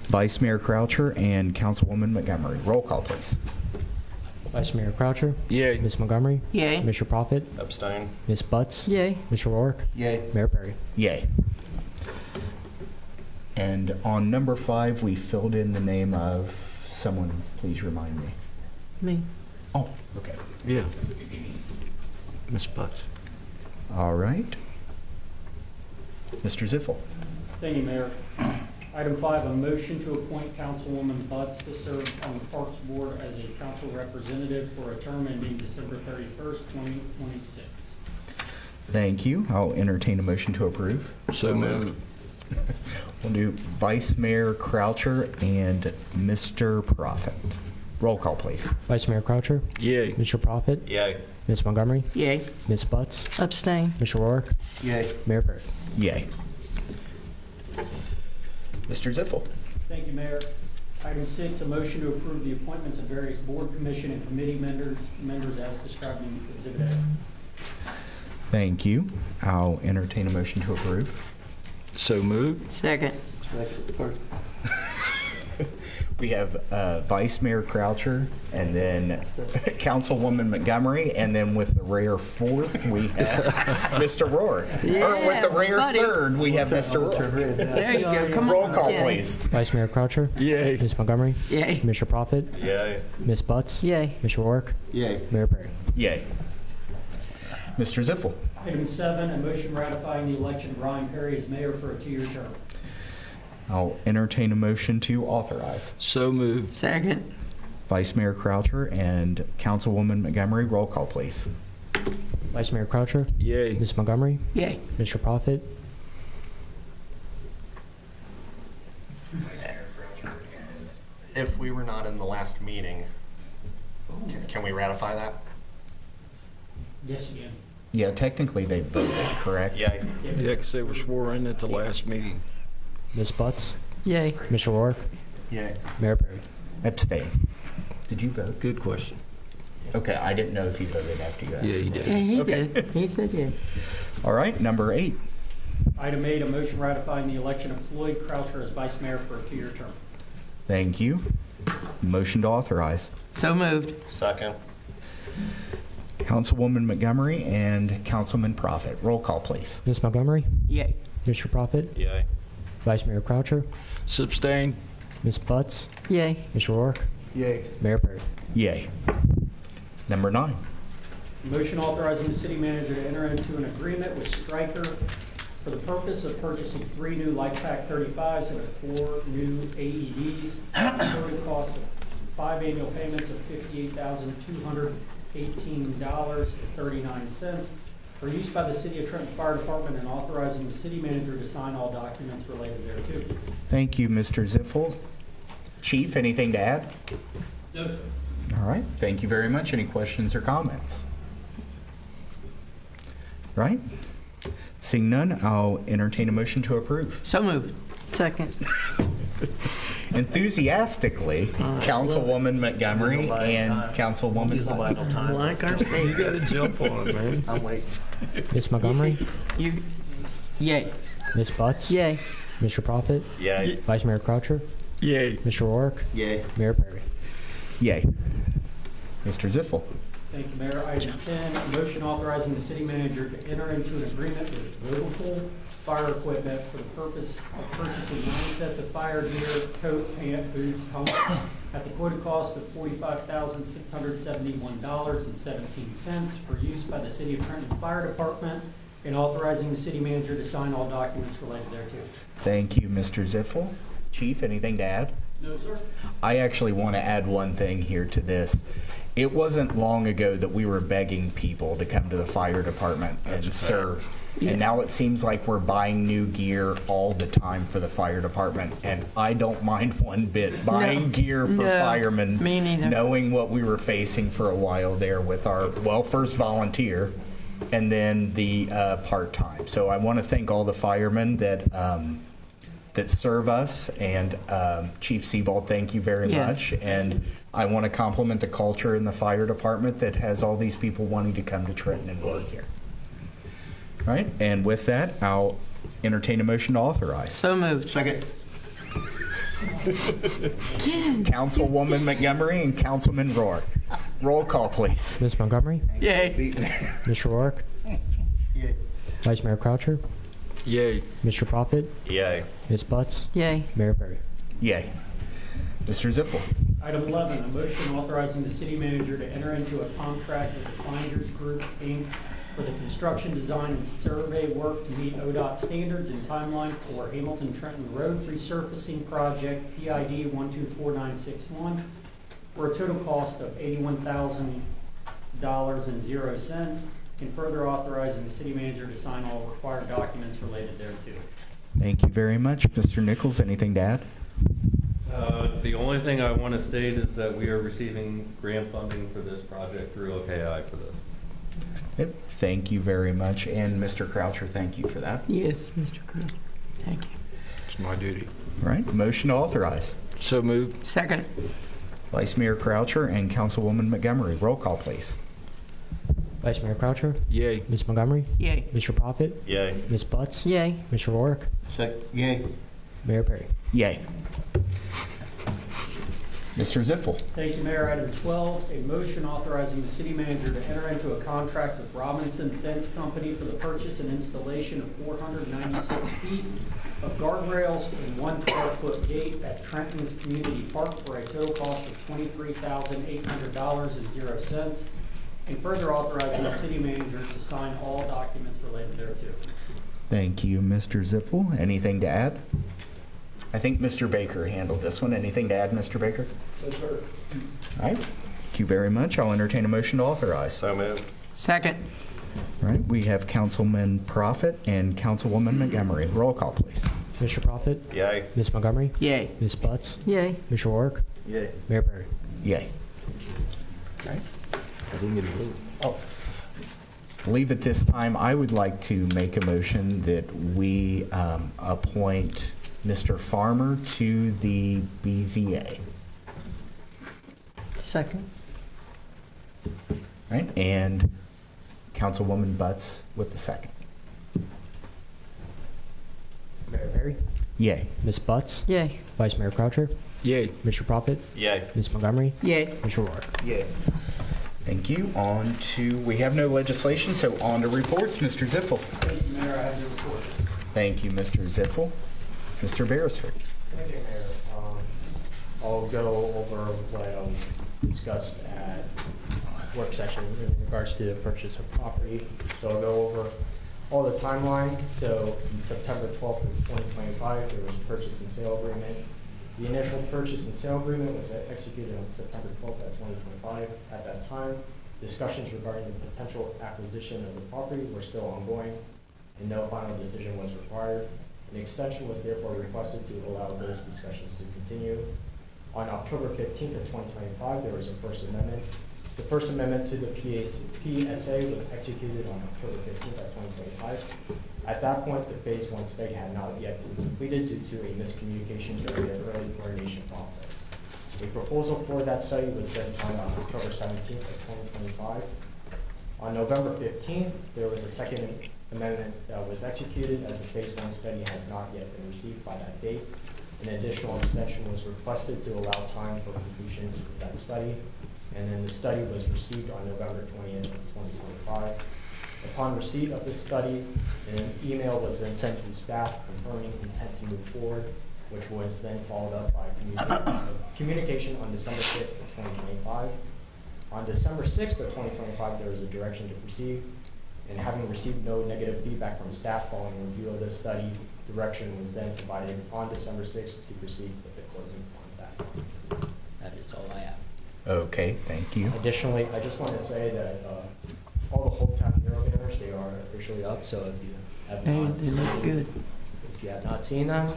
Vice Mayor Croucher and Councilwoman Montgomery. Roll call, please. Vice Mayor Croucher, Yay. Ms. Montgomery, Yay. Mr. Prophet, Abstain. Ms. Butts, Yay. Mr. Rourke, Yay. Mayor Perry. Yay. And on number 5, we filled in the name of someone. Please remind me. Me. Oh, okay. Yeah. Ms. Butts. All right. Mr. Ziffel. Thank you, Mayor. Item 5, a motion to appoint Councilwoman Butts to serve on the Parks Board as a council representative for a term ending December 31st, 2026. Thank you. I'll entertain a motion to approve. So moved. We'll do Vice Mayor Croucher and Mr. Prophet. Roll call, please. Vice Mayor Croucher, Yay. Mr. Prophet, Yay. Ms. Montgomery, Yay. Ms. Butts, Abstain. Mr. Rourke, Yay. Mayor Perry. Yay. Mr. Ziffel. Thank you, Mayor. Item 6, a motion to approve the appointments of various board, commission, and committee members as described in Exhibit A. Thank you. I'll entertain a motion to approve. So moved. Second. We have Vice Mayor Croucher and then Councilwoman Montgomery, and then with the rare fourth, we have Mr. Rourke. Or with the rare buddy. third, we have Mr. Rourke. There you go. Come on. Roll call, Yay. please. Vice Mayor Croucher, Yay. Ms. Montgomery, Yay. Mr. Prophet, Yay. Ms. Butts, Yay. Mr. Rourke, Yay. Mayor Perry. Yay. Mr. Ziffel. Item 7, a motion ratifying the election of Ryan Perry as mayor for a 2-year term. I'll entertain a motion to authorize. So moved. Second. Vice Mayor Croucher and Councilwoman Montgomery. Roll call, please. Vice Mayor Croucher, Yay. Ms. Montgomery, Yay. Mr. Prophet, If we were not in the last meeting, can we ratify that? Yes, you can. Yeah, technically they voted, correct? Yay. Yeah, because they were sworn in at the last meeting. Ms. Butts, Yay. Mr. Rourke, Yay. Mayor Perry. Abstain. Did you vote? Good question. Okay, I didn't know if you voted after you asked. Yeah, he did. Yeah, he Okay. did. He said yay. All right, number 8. Item 8, a motion ratifying the election of Floyd Croucher as vice mayor for a 2-year term. Thank you. Motion to authorize. So moved. Second. Councilwoman Montgomery and Councilman Prophet. Roll call, please. Ms. Montgomery, Yay. Mr. Prophet, Yay. Vice Mayor Croucher, Substain. Ms. Butts, Yay. Mr. Rourke, Yay. Mayor Perry. Yay. Number 9. Motion authorizing the city manager to enter into an agreement with Stryker for the purpose of purchasing 3 new LifePak 35s and 4 new AEDs at a total cost of 5 annual payments of $58,218.39 for use by the City of Trenton Fire Department, and authorizing the city manager to sign all documents related thereto. Thank you, Mr. Ziffel. Chief, anything to add? No, sir. All right, thank you very much. Any questions or comments? Right? Seeing none, I'll entertain a motion to approve. So moved. Second. Enthusiastically, Councilwoman Montgomery and Councilwoman Butts. Like our You state. got to jump on it, man. I'm waiting. Ms. Montgomery, You. Yay. Ms. Butts, Yay. Mr. Prophet, Yay. Vice Mayor Croucher, Yay. Mr. Rourke, Yay. Mayor Perry. Yay. Mr. Ziffel. Thank you, Mayor. Item 10, a motion authorizing the city manager to enter into an agreement with Vogelpool Fire Equipment for the purpose of purchasing 9 sets of fire gear, coat, pant, boots, helmet, at the quoted cost of $45,671.17 for use by the City of Trenton Fire Department, and authorizing the city manager to sign all documents related thereto. Thank you, Mr. Ziffel. Chief, anything to add? No, sir. I actually want to add one thing here to this. It wasn't long ago that we were begging people to come to the fire department and serve. And now it seems like we're buying new gear all the time for the fire department. And I don't mind one bit buying gear for No, firemen, me neither. knowing what we were facing for a while there with our, well, first volunteer and then the part-time. So I want to thank all the firemen that serve us, and Chief Sebald, thank you very Yes. much. And I want to compliment the culture in the fire department that has all these people wanting to come to Trenton and work here. All right, and with that, I'll entertain a motion to authorize. So moved. Second. Councilwoman Montgomery and Councilman Rourke. Roll call, please. Ms. Montgomery, Yay. Mr. Rourke, Vice Mayor Croucher, Yay. Mr. Profit, Yay. Ms. Butts, Yay. Mayor Perry. Yay. Mr. Ziffel. Item 11, a motion authorizing the city manager to enter into a contract with the Finders Group, Inc. for the construction, design, and survey work to meet ODOT standards and timeline for Hamilton Trenton Road resurfacing project PID 124961 for a total cost of $81,000.00, and further authorizing the city manager to sign all required documents related thereto. Thank you very much. Mr. Nichols, anything to add? The only thing I want to state is that we are receiving grant funding for this project through OKI for this. Yep. Thank you very much. And Mr. Croucher, thank you for that. Yes, Mr. Crowe. Thank you. It's my duty. All right, motion to authorize. So moved. Second. Vice Mayor Croucher and Councilwoman Montgomery. Roll call, please. Vice Mayor Croucher, Yay. Ms. Montgomery, Yay. Mr. Profit, Yay. Ms. Butts, Yay. Mr. Rourke, Yay. Mayor Perry. Yay. Mr. Ziffel. Thank you, Mayor. Item 12, a motion authorizing the city manager to enter into a contract with Robinson Fence Company for the purchase and installation of 496 feet of guardrails and one 12-foot gate at Trenton's Community Park for a total cost of $23,800.00, and further authorizing the city manager to sign all documents related thereto. Thank you, Mr. Ziffel. Anything to add? I think Mr. Baker handled this one. Anything to add, Mr. Baker? Yes, sir. All right. Thank you very much. I'll entertain a motion to authorize. So moved. Second. All right. We have Councilman Profit and Councilwoman Montgomery. Roll call, please. Mr. Profit, Yay. Ms. Montgomery, Yay. Ms. Butts, Yay. Mr. Rourke, Yay. Mayor Perry. Yay. I didn't get a vote. I believe at this time I would like to make a motion that we appoint Mr. Farmer to the BZA. Second. All right. And Councilwoman Butts with the second. Mayor Perry, Yay. Ms. Butts, Yay. Vice Mayor Croucher, Yay. Mr. Profit, Yay. Ms. Montgomery, Yay. Mr. Rourke. Yay. Thank you. On to, we have no legislation, so on to reports. Mr. Ziffel. Thank you, Mayor. I have your report. Thank you, Mr. Ziffel. Mr. Beresford. Thank you, Mayor. I'll go over what discussed at work session in regards to the purchase of property. So I'll go over all the timeline. So on September 12th of 2025, there was a purchase and sale agreement. The initial purchase and sale agreement was executed on September 12th of 2025. At that time, discussions regarding the potential acquisition of the property were still ongoing, and no final decision was required. An extension was therefore requested to allow those discussions to continue. On October 15th of 2025, there was a First Amendment. The First Amendment to the PSA was executed on October 15th of 2025. At that point, the Phase 1 study had not yet been completed due to a miscommunication during the early coordination process. A proposal for that study was then signed on October 17th of 2025. On November 15th, there was a Second Amendment that was executed as the Phase 1 study has not yet been received by that date. An additional extension was requested to allow time for completion of that study, and then the study was received on November 20th of 2025. Upon receipt of this study, an email was then sent to staff confirming intent to move forward, which was then followed up by communication on December 5th of 2025. On December 6th of 2025, there was a direction to proceed. And having received no negative feedback from staff following review of this study, direction was then provided on December 6th to proceed with the closing on that. That is all I have. Okay, thank you. Additionally, I just want to say that all the Hometown Hero banners, they are officially up, so if you have not They look good. if you have not seen them,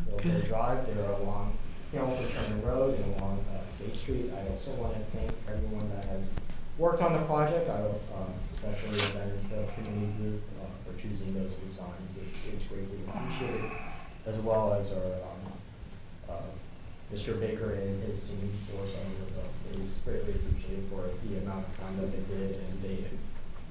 they'll drive. They're along Hamilton Sherman Road and along State Street. I also want to thank everyone that has worked on the project, especially the vendors community group for choosing those designs. It's greatly appreciated, as well as our Mr. Baker and his team for setting those up. It was greatly appreciated for the amount of time that they did,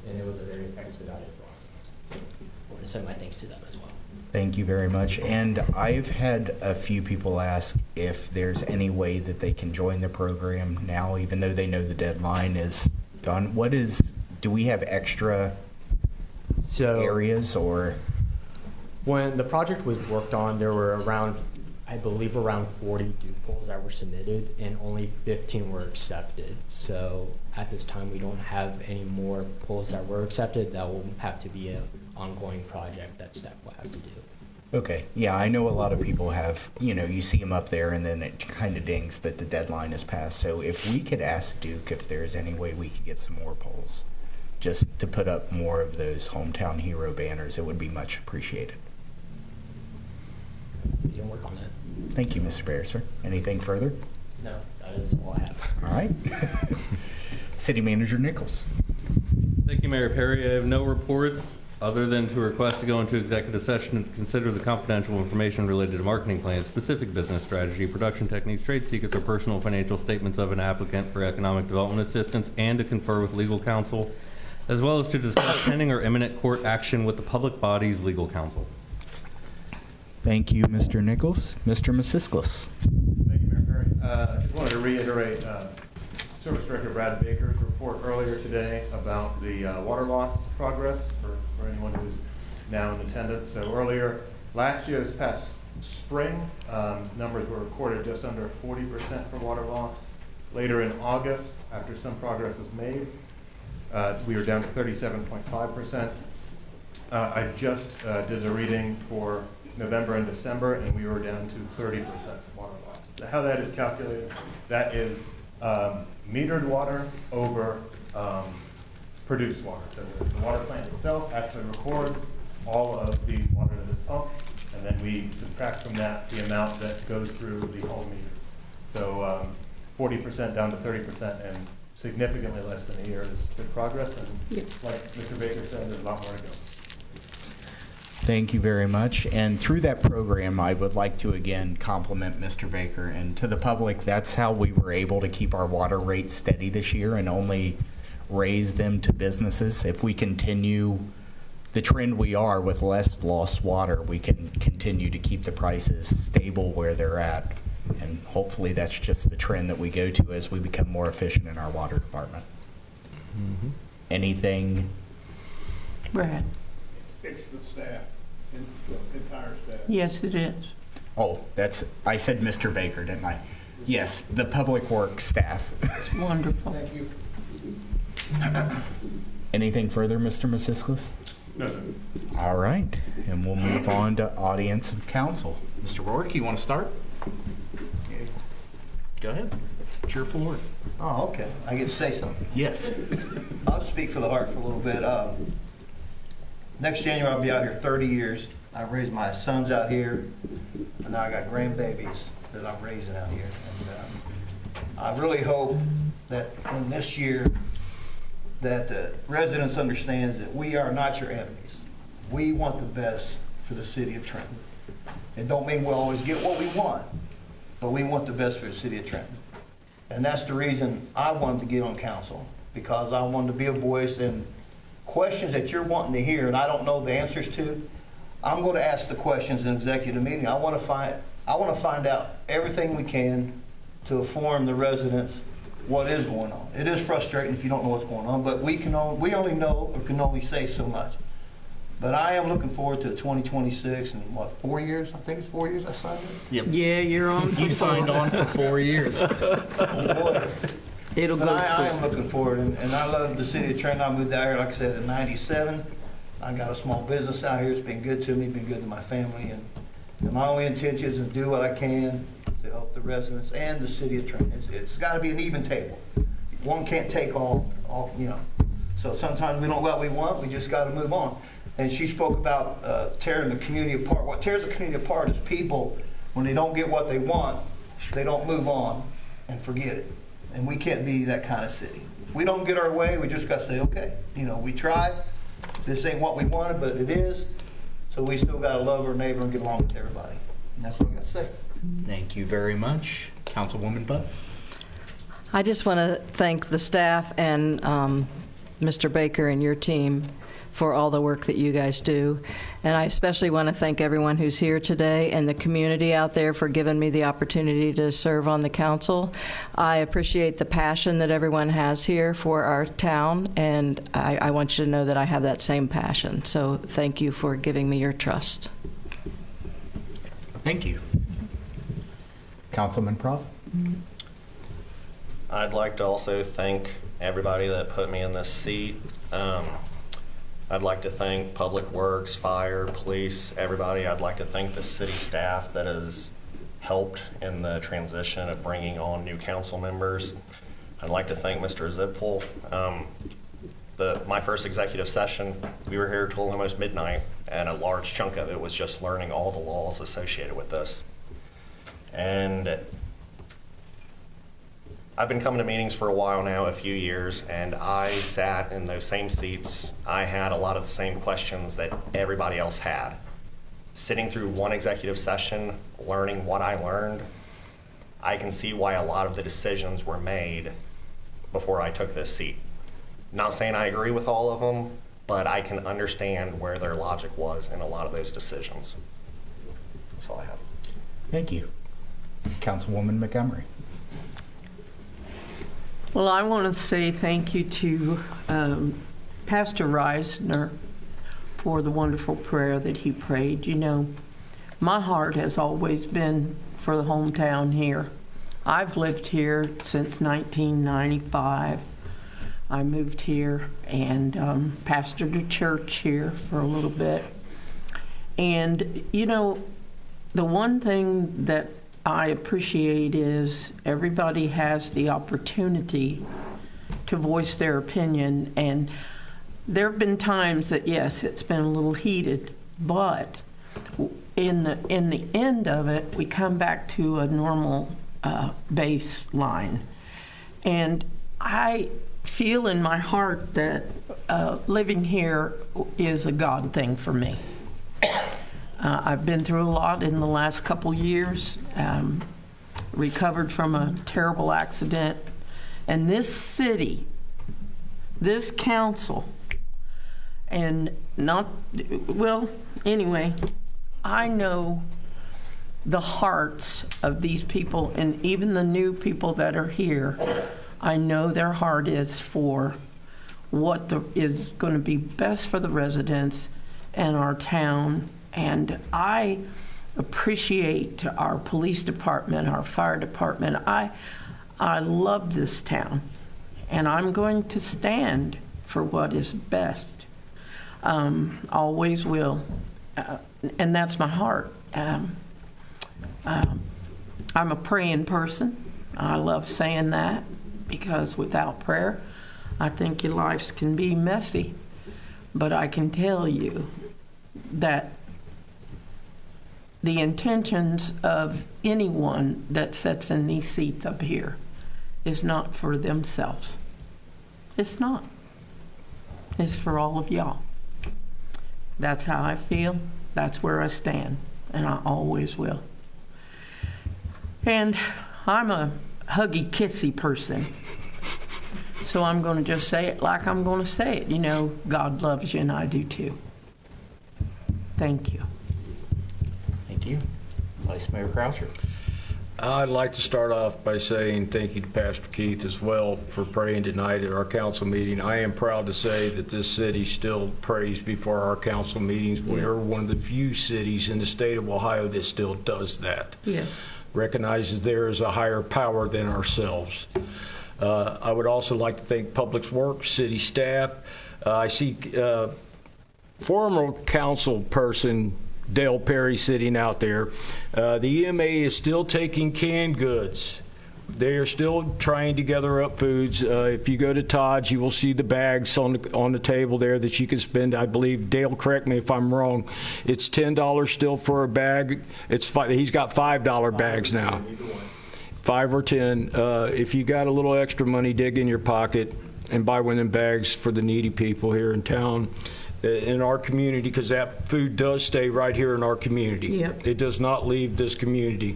and it was a very expedited process. I want to send my thanks to them as well. Thank you very much. And I've had a few people ask if there's any way that they can join the program now, even though they know the deadline is done. Do we have extra areas or? When the project was worked on, there were I believe around 40 due polls that were submitted, and only 15 were accepted. So at this time, we don't have any more polls that were accepted. That will have to be an ongoing project that staff will have to do. Okay. Yeah, I know a lot of people have, you see them up there and then it kind of dings that the deadline is passed. So if we could ask Duke if there's any way we could get some more polls, just to put up more of those Hometown Hero banners, it would be much appreciated. We can work on that. Thank you, Mr. Beresford. Anything further? No, that is all I have. All right. City Manager Nichols. Thank you, Mayor Perry. I have no reports other than to request to go into executive session to consider the confidential information related to marketing plans, specific business strategy, production techniques, trade secrets, or personal financial statements of an applicant for economic development assistance, and to confer with legal counsel, as well as to discuss pending or imminent court action with the public body's legal counsel. Thank you, Mr. Nichols. Mr. Masisklis. Thank you, Mayor Perry. I just wanted to reiterate Service Director Brad Baker's report earlier today about the water loss progress for anyone who's now in attendance. So earlier, last year, this past spring, numbers were recorded just under 40% for water loss. Later in August, after some progress was made, we were down to 37.5%. I just did a reading for November and December, and we were down to 30% water loss. How that is calculated, that is metered water over produced water. So the water plant itself actually records all of the water that is pumped, and then we subtract from that the amount that goes through the home meters. So 40% down to 30%, and significantly less than a year is good progress. And like Mr. Baker said, there's a lot more to go. Thank you very much. And through that program, I would like to again compliment Mr. Baker. And to the public, that's how we were able to keep our water rates steady this year and only raise them to businesses. If we continue the trend we are with less lost water, we can continue to keep the prices stable where they're at. And hopefully that's just the trend that we go to as we become more efficient in our water department. Mm-hmm. Anything? Brad? It's the staff, the entire staff. Yes, it is. Oh, I said Mr. Baker, didn't I? Yes, the public works staff. It's wonderful. Thank you. Anything further, Mr. Masisklis? No, sir. All right, and we'll move on to audience and council. Mr. Rourke, you want to start? Go ahead. It's your floor. Oh, okay. I get to say something. Yes. I'll just speak for the heart for a little bit. Next January, I'll be out here 30 years. I've raised my sons out here, and now I got grandbabies that I'm raising out here. And I really hope that in this year that the residents understands that we are not your enemies. We want the best for the city of Trenton. It don't mean we'll always get what we want, but we want the best for the city of Trenton. And that's the reason I wanted to get on council, because I wanted to be a voice and questions that you're wanting to hear and I don't know the answers to. I'm going to ask the questions in executive meeting. I want to find out everything we can to inform the residents what is going on. It is frustrating if you don't know what's going on, but we only know or can only say so much. But I am looking forward to 2026 and 4 years? I think it's 4 years I signed it. Yep. Yeah, you're on. You signed on for 4 years. Oh boy. It'll But go I am quick. looking forward, and I love the city of Trenton. I moved out here, like I said, in '97. I got a small business out here. It's been good to me, been good to my family, and my only intention is to do what I can to help the residents and the city of Trenton. It's got to be an even table. One can't take all, you know. So sometimes we don't get what we want. We just got to move on. And she spoke about tearing the community apart. What tears the community apart is people, when they don't get what they want, they don't move on and forget it. And we can't be that kind of city. If we don't get our way, we just got to say, okay, you know, we tried. This ain't what we wanted, but it is. So we still got to love our neighbor and get along with everybody. And that's what I got to say. Thank you very much. Councilwoman Butts. I just want to thank the staff and Mr. Baker and your team for all the work that you guys do. And I especially want to thank everyone who's here today and the community out there for giving me the opportunity to serve on the council. I appreciate the passion that everyone has here for our town, and I want you to know that I have that same passion. So thank you for giving me your trust. Thank you. Councilman Prof. I'd like to also thank everybody that put me in this seat. I'd like to thank Public Works, Fire, Police, everybody. I'd like to thank the city staff that has helped in the transition of bringing on new council members. I'd like to thank Mr. Zipfel. My first executive session, we were here till almost midnight, and a large chunk of it was just learning all the laws associated with this. And I've been coming to meetings for a while now, a few years, and I sat in those same seats. I had a lot of the same questions that everybody else had. Sitting through one executive session, learning what I learned, I can see why a lot of the decisions were made before I took this seat. Not saying I agree with all of them, but I can understand where their logic was in a lot of those decisions. That's all I have. Thank you. Councilwoman Montgomery. Well, I want to say thank you to Pastor Reisner for the wonderful prayer that he prayed. You know, my heart has always been for the hometown here. I've lived here since 1995. I moved here and pastored a church here for a little bit. And, you know, the one thing that I appreciate is everybody has the opportunity to voice their opinion. And there have been times that, yes, it's been a little heated, but in the end of it, we come back to a normal baseline. And I feel in my heart that living here is a God thing for me. I've been through a lot in the last couple years, recovered from a terrible accident, and this city, this council, and anyway, I know the hearts of these people, and even the new people that are here, I know their heart is for what is going to be best for the residents and our town. And I appreciate our police department, our fire department. I love this town, and I'm going to stand for what is best. Always will, and that's my heart. I'm a praying person. I love saying that because without prayer, I think your lives can be messy. But I can tell you that the intentions of anyone that sits in these seats up here is not for themselves. It's not. It's for all of y'all. That's how I feel. That's where I stand, and I always will. And I'm a huggy, kissy person. So I'm going to just say it like I'm going to say it. You know, God loves you, and I do too. Thank you. Thank you. Vice Mayor Croucher. I'd like to start off by saying thank you to Pastor Keith as well for praying tonight at our council meeting. I am proud to say that this city still prays before our council meetings. We are one of the few cities in the state of Ohio that still does that. Yes. Recognizes there is a higher power than ourselves. I would also like to thank Public Works, city staff. I see former council person Dale Perry sitting out there. The EMA is still taking canned goods. They are still trying to gather up foods. If you go to Todd's, you will see the bags on the table there that you can spend. I believe, Dale, correct me if I'm wrong, it's $10 still for a bag. He's got $5 bags now. 5 or 10. If you got a little extra money, dig in your pocket and buy one of them bags for the needy people here in town, in our community, because that food does stay right here in our community. Yep. It does not leave this community.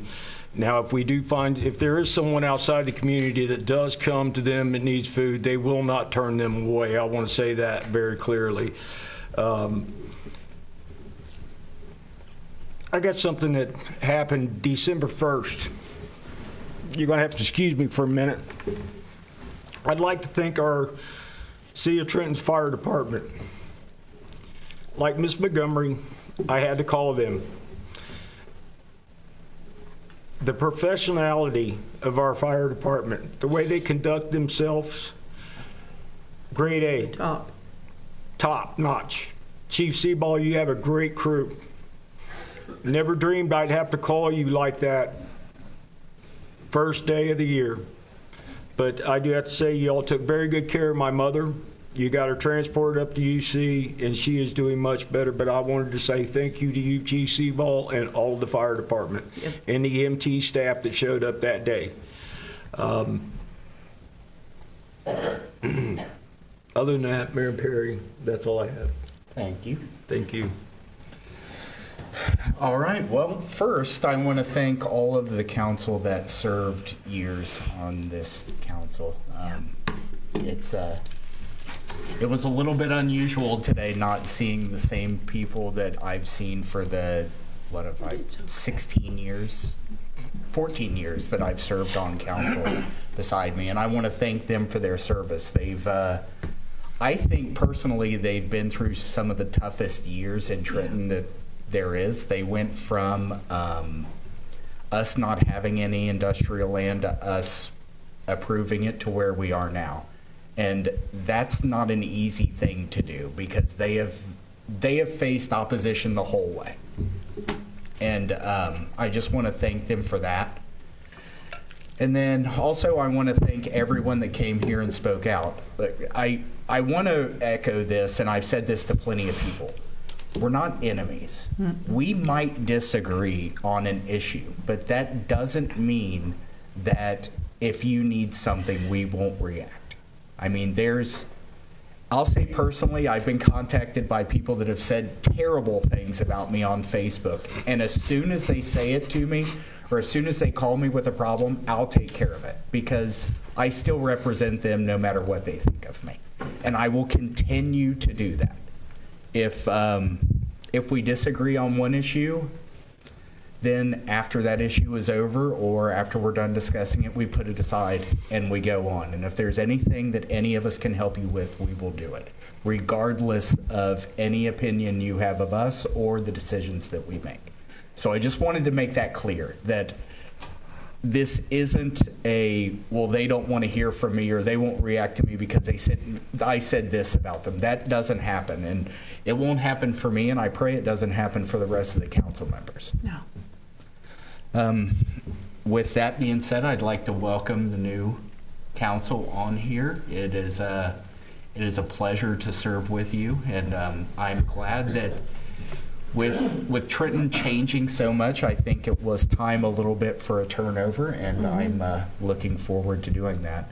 Now, if there is someone outside the community that does come to them that needs food, they will not turn them away. I want to say that very clearly. I got something that happened December 1st. You're going to have to excuse me for a minute. I'd like to thank our City of Trenton's Fire Department. Like Ms. Montgomery, I had to call them. The professionality of our fire department, the way they conduct themselves, grade A. Top notch. Chief Seaball, you have a great crew. Never dreamed I'd have to call you like that first day of the year. But I do have to say, you all took very good care of my mother. You got her transported up to UC, and she is doing much better. But I wanted to say thank you to you, Chief Seaball, and all of the fire department and the EMT staff that showed up that day. Other than that, Mayor Perry, that's all I have. Thank you. Thank you. All right. Well, first, I want to thank all of the council that served years on this council. It was a little bit unusual today not seeing the same people that I've seen for the, 16 years, 14 years that I've served on council beside me. And I want to thank them for their service. I think personally, they've been through some of the toughest years in Trenton that there is. They went from us not having any industrial land to us approving it to where we are now. And that's not an easy thing to do because they have faced opposition the whole way. And I just want to thank them for that. And then also I want to thank everyone that came here and spoke out. I want to echo this, and I've said this to plenty of people. We're not enemies. We might disagree on an issue, but that doesn't mean that if you need something, we won't react. I mean, I'll say personally, I've been contacted by people that have said terrible things about me on Facebook. And as soon as they say it to me, or as soon as they call me with a problem, I'll take care of it because I still represent them no matter what they think of me. And I will continue to do that. If we disagree on one issue, then after that issue is over or after we're done discussing it, we put it aside and we go on. And if there's anything that any of us can help you with, we will do it, regardless of any opinion you have of us or the decisions that we make. So I just wanted to make that clear that this isn't well, they don't want to hear from me or they won't react to me because I said this about them. That doesn't happen. And it won't happen for me, and I pray it doesn't happen for the rest of the council members. No. With that being said, I'd like to welcome the new council on here. It is a pleasure to serve with you, and I'm glad that with Trenton changing so much, I think it was time a little bit for a turnover, and I'm looking forward to doing that.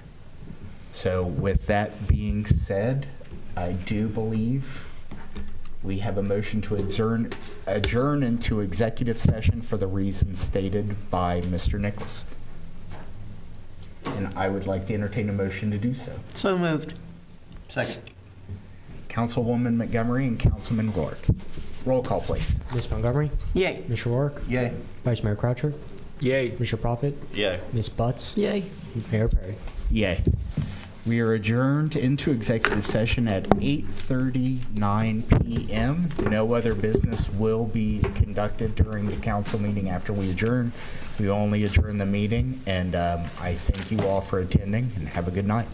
So with that being said, I do believe we have a motion to adjourn into executive session for the reasons stated by Mr. Nichols. And I would like to entertain a motion to do so. So moved. Second. Councilwoman Montgomery and Councilman Rourke. Roll call, please. Ms. Montgomery? Yay. Mr. Rourke? Yay. Vice Mayor Croucher? Yay. Mr. Prophet? Yay. Ms. Butts? Yay. Mayor Perry? Yay. We are adjourned into executive session at 8:39 p.m. No other business will be conducted during the council meeting after we adjourn. We only adjourn the meeting, and I thank you all for attending, and have a good night.